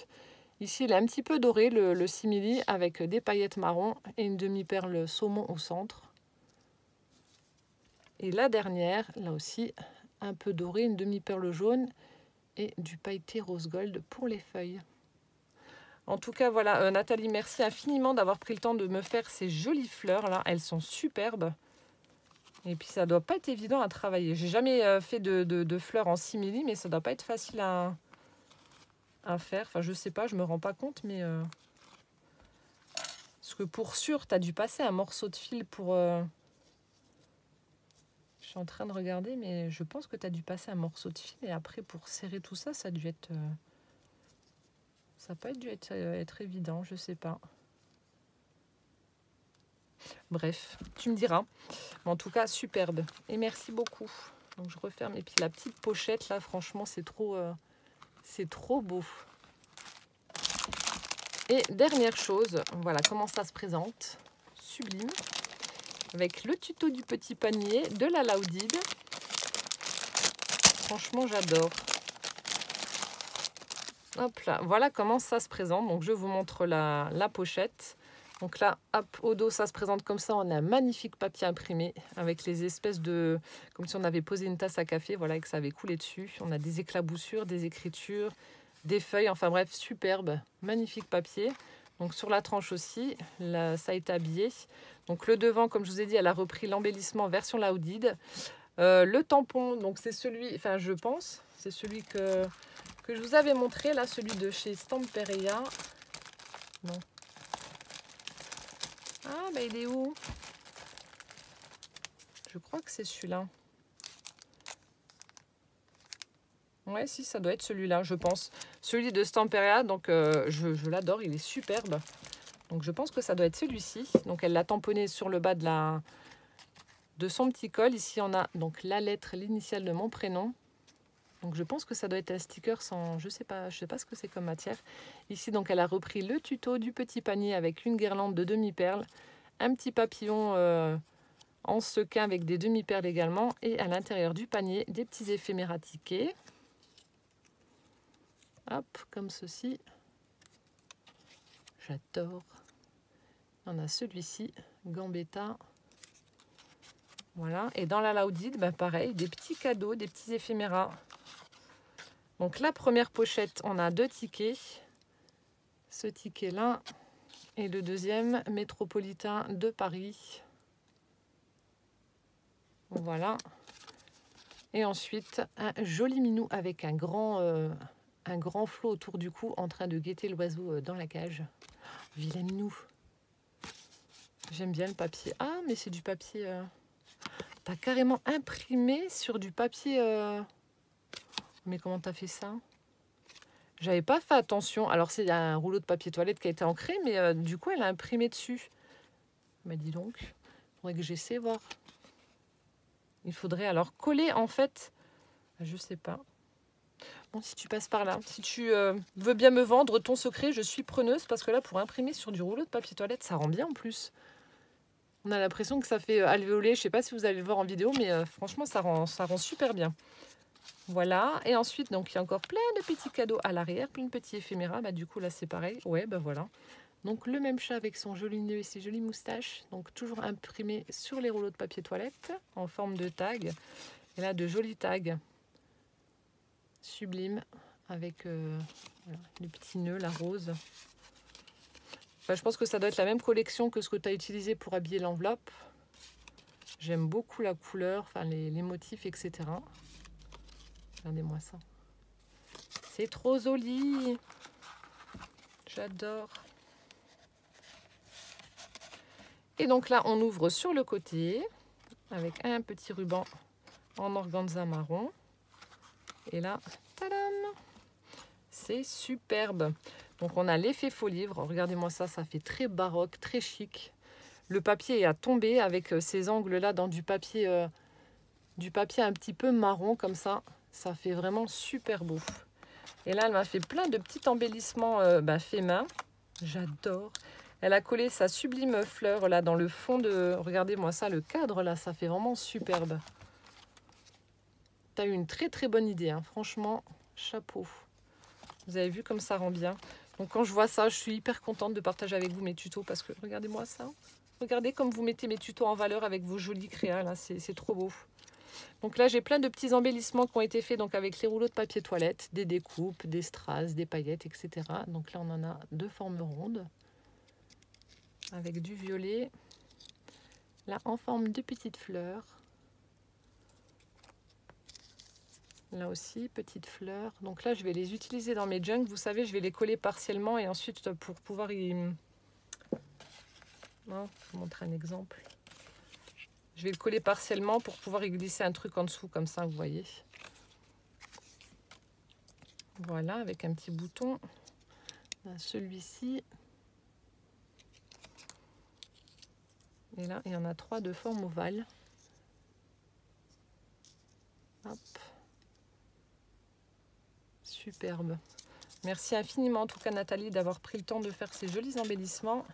Ici, il est un petit peu doré, le simili, avec des paillettes marron et une demi-perle saumon au centre. Et la dernière, là aussi, un peu doré, une demi-perle jaune et du pailleté rose gold pour les feuilles. En tout cas, voilà, Nathalie, merci infiniment d'avoir pris le temps de me faire ces jolies fleurs-là. Elles sont superbes. Et puis, ça ne doit pas être évident à travailler. J'ai jamais fait de fleurs en simili, mais ça ne doit pas être facile à faire. Enfin, je sais pas, je me rends pas compte, mais... Parce que pour sûr, tu as dû passer un morceau de fil pour... Je suis en train de regarder, mais je pense que tu as dû passer un morceau de fil. Et après, pour serrer tout ça, ça a dû être... Ça n'a pas dû être évident, je sais pas. Bref, tu me diras. Mais en tout cas, superbe. Et merci beaucoup. Donc, je referme. Et puis, la petite pochette, là, franchement, c'est trop beau. Et dernière chose, voilà comment ça se présente. Sublime. Avec le tuto du petit panier de la Laudide. Franchement, j'adore. Hop là, voilà comment ça se présente. Donc, je vous montre la pochette. Donc là, hop, au dos, ça se présente comme ça. On a un magnifique papier imprimé avec les espèces de... Comme si on avait posé une tasse à café, voilà, et que ça avait coulé dessus. On a des éclaboussures, des écritures, des feuilles. Enfin bref, superbe. Magnifique papier. Donc sur la tranche aussi, là, ça a été habillé. Donc le devant, comme je vous ai dit, elle a repris l'embellissement version Laudide. Le tampon, donc c'est celui... Enfin, je pense, c'est celui que je vous avais montré, là, celui de chez Stamperia. Non. Ah, bah il est où? Je crois que c'est celui-là. Ouais, si, ça doit être celui-là, je pense. Celui de Stamperia, donc je l'adore, il est superbe. Donc je pense que ça doit être celui-ci. Donc elle l'a tamponné sur le bas de son petit col. Ici, on a donc la lettre, l'initiale de mon prénom. Donc je pense que ça doit être un sticker sans, je sais pas ce que c'est comme matière. Ici donc elle a repris le tuto du petit panier avec une guirlande de demi-perles, un petit papillon en sequin avec des demi-perles également, et à l'intérieur du panier des petits éphéméras tickets. Hop, comme ceci. J'adore. On a celui-ci, Gambetta. Voilà, et dans la Laudide, bah pareil, des petits cadeaux, des petits éphéméras. Donc la première pochette, on a 2 tickets. Ce ticket-là et le deuxième, métropolitain de Paris. Voilà. Et ensuite, un joli minou avec un grand flot autour du cou en train de guetter l'oiseau dans la cage. Vilain minou. J'aime bien le papier. Ah, mais c'est du papier... T'as carrément imprimé sur du papier... Mais comment t'as fait ça? J'avais pas fait attention. Alors, c'est un rouleau de papier toilette qui a été ancré, mais du coup, elle a imprimé dessus. Mais dis donc, il faudrait que j'essaie voir. Il faudrait alors coller, en fait... Je sais pas. Bon, si tu passes par là, si tu veux bien me vendre ton secret, je suis preneuse, parce que là, pour imprimer sur du rouleau de papier toilette, ça rend bien en plus. On a l'impression que ça fait alvéolé. Je sais pas si vous allez le voir en vidéo, mais franchement, ça rend super bien. Voilà. Et ensuite, donc, il y a encore plein de petits cadeaux à l'arrière, plein de petits éphéméras. Bah, du coup, là, c'est pareil. Ouais, bah voilà. Donc, le même chat avec son joli nœud et ses jolies moustaches. Donc, toujours imprimé sur les rouleaux de papier toilette en forme de tag. Et là, de jolis tags sublimes avec voilà, les petits nœuds, la rose. Enfin, je pense que ça doit être la même collection que ce que tu as utilisé pour habiller l'enveloppe. J'aime beaucoup la couleur, enfin les motifs, etc. Regardez-moi ça. C'est trop joli. J'adore. Et donc là, on ouvre sur le côté avec un petit ruban en organza marron. Et là, tadam! C'est superbe. Donc on a l'effet faux livre. Regardez-moi ça, ça fait très baroque, très chic. Le papier a tombé avec ces angles-là dans du papier un petit peu marron comme ça. Ça fait vraiment super beau. Et là, elle m'a fait plein de petits embellissements fait main. J'adore. Elle a collé sa sublime fleur là dans le fond de... Regardez-moi ça, le cadre là, ça fait vraiment superbe. Tu as eu une très très bonne idée, hein. Franchement, chapeau. Vous avez vu comme ça rend bien. Donc quand je vois ça, je suis hyper contente de partager avec vous mes tutos parce que regardez-moi ça. Regardez comme vous mettez mes tutos en valeur avec vos jolis créas là, c'est trop beau. Donc là, j'ai plein de petits embellissements qui ont été faits donc avec les rouleaux de papier toilette, des découpes, des strass, des paillettes, etc. Donc là, on en a de forme ronde avec du violet. Là, en forme de petites fleurs. Là aussi, petites fleurs. Donc là, je vais les utiliser dans mes junks. Vous savez, je vais les coller partiellement et ensuite, pour pouvoir y... Non, je vais vous montrer un exemple. Je vais le coller partiellement pour pouvoir y glisser un truc en dessous, comme ça, vous voyez. Voilà, avec un petit bouton. Celui-ci. Et là, il y en a 3 de forme ovale. Hop. Superbe. Merci infiniment en tout cas Nathalie d'avoir pris le temps de faire ces jolis embellissements.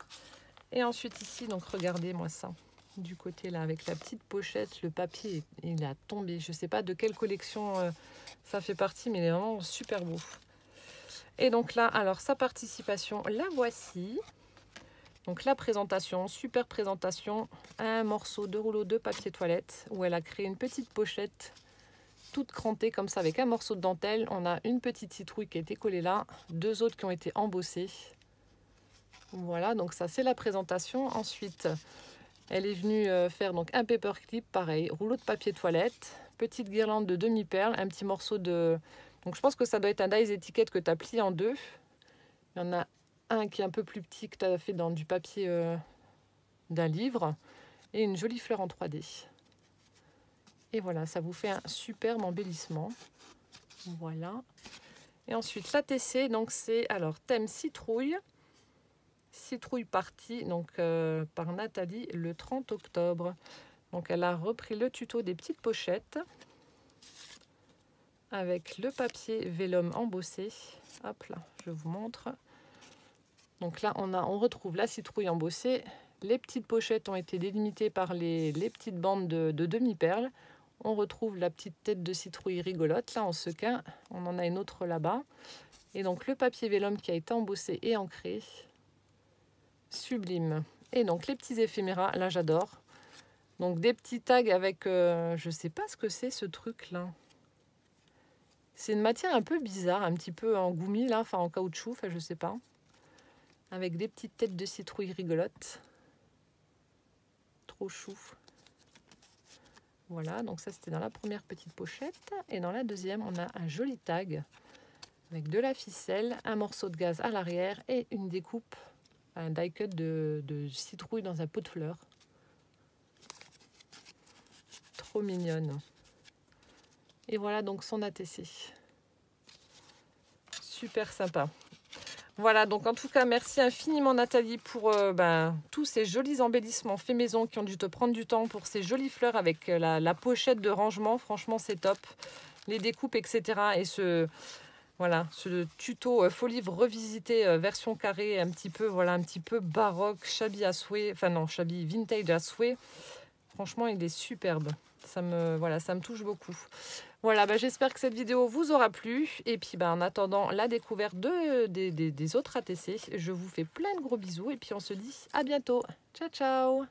Et ensuite ici, donc regardez-moi ça. Du côté là avec la petite pochette, le papier il a tombé. Je ne sais pas de quelle collection ça fait partie, mais il est vraiment super beau. Et donc là, alors sa participation, la voici. Donc la présentation, super présentation. Un morceau de rouleau de papier toilette où elle a créé une petite pochette toute crantée comme ça avec un morceau de dentelle. On a une petite citrouille qui a été collée là, 2 autres qui ont été embossées. Voilà, donc ça c'est la présentation. Ensuite, elle est venue faire donc un paperclip, pareil, rouleau de papier toilette, petite guirlande de demi-perles, un petit morceau de... Donc je pense que ça doit être un dies étiquette que tu as plié en 2. Il y en a un qui est un peu plus petit que tu as fait dans du papier d'un livre et une jolie fleur en 3D. Et voilà, ça vous fait un superbe embellissement. Voilà. Et ensuite, l'ATC, donc c'est alors thème citrouille. Citrouille partie, donc par Nathalie le 30 octobre. Donc elle a repris le tuto des petites pochettes avec le papier vélum embossé. Hop là, je vous montre. Donc là, on retrouve la citrouille embossée. Les petites pochettes ont été délimitées par les petites bandes de demi-perles. On retrouve la petite tête de citrouille rigolote, là en sequin. On en a une autre là-bas. Et donc le papier vélum qui a été embossé et ancré. Sublime. Et donc les petits éphéméras, là j'adore. Donc des petits tags avec, je sais pas ce que c'est ce truc-là. C'est une matière un peu bizarre, un petit peu en gouми, là, enfin en caoutchouc, enfin je sais pas. Avec des petites têtes de citrouille rigolotes. Trop chou. Voilà, donc ça c'était dans la première petite pochette. Et dans la deuxième, on a un joli tag avec de la ficelle, un morceau de gaz à l'arrière et une découpe, un die cut de citrouille dans un pot de fleurs. Trop mignonne. Et voilà donc son ATC. Super sympa. Voilà, donc en tout cas, merci infiniment Nathalie pour tous ces jolis embellissements faits maison qui ont dû te prendre du temps, pour ces jolies fleurs avec la pochette de rangement. Franchement, c'est top. Les découpes, etc. Et ce tuto faux livre revisité version carrée, un petit peu baroque, shabby à souhait. Enfin non, shabby vintage à souhait. Franchement, il est superbe. Ça me touche beaucoup. Voilà, j'espère que cette vidéo vous aura plu. Et puis en attendant la découverte des autres ATC, je vous fais plein de gros bisous. Et puis on se dit à bientôt. Ciao, ciao!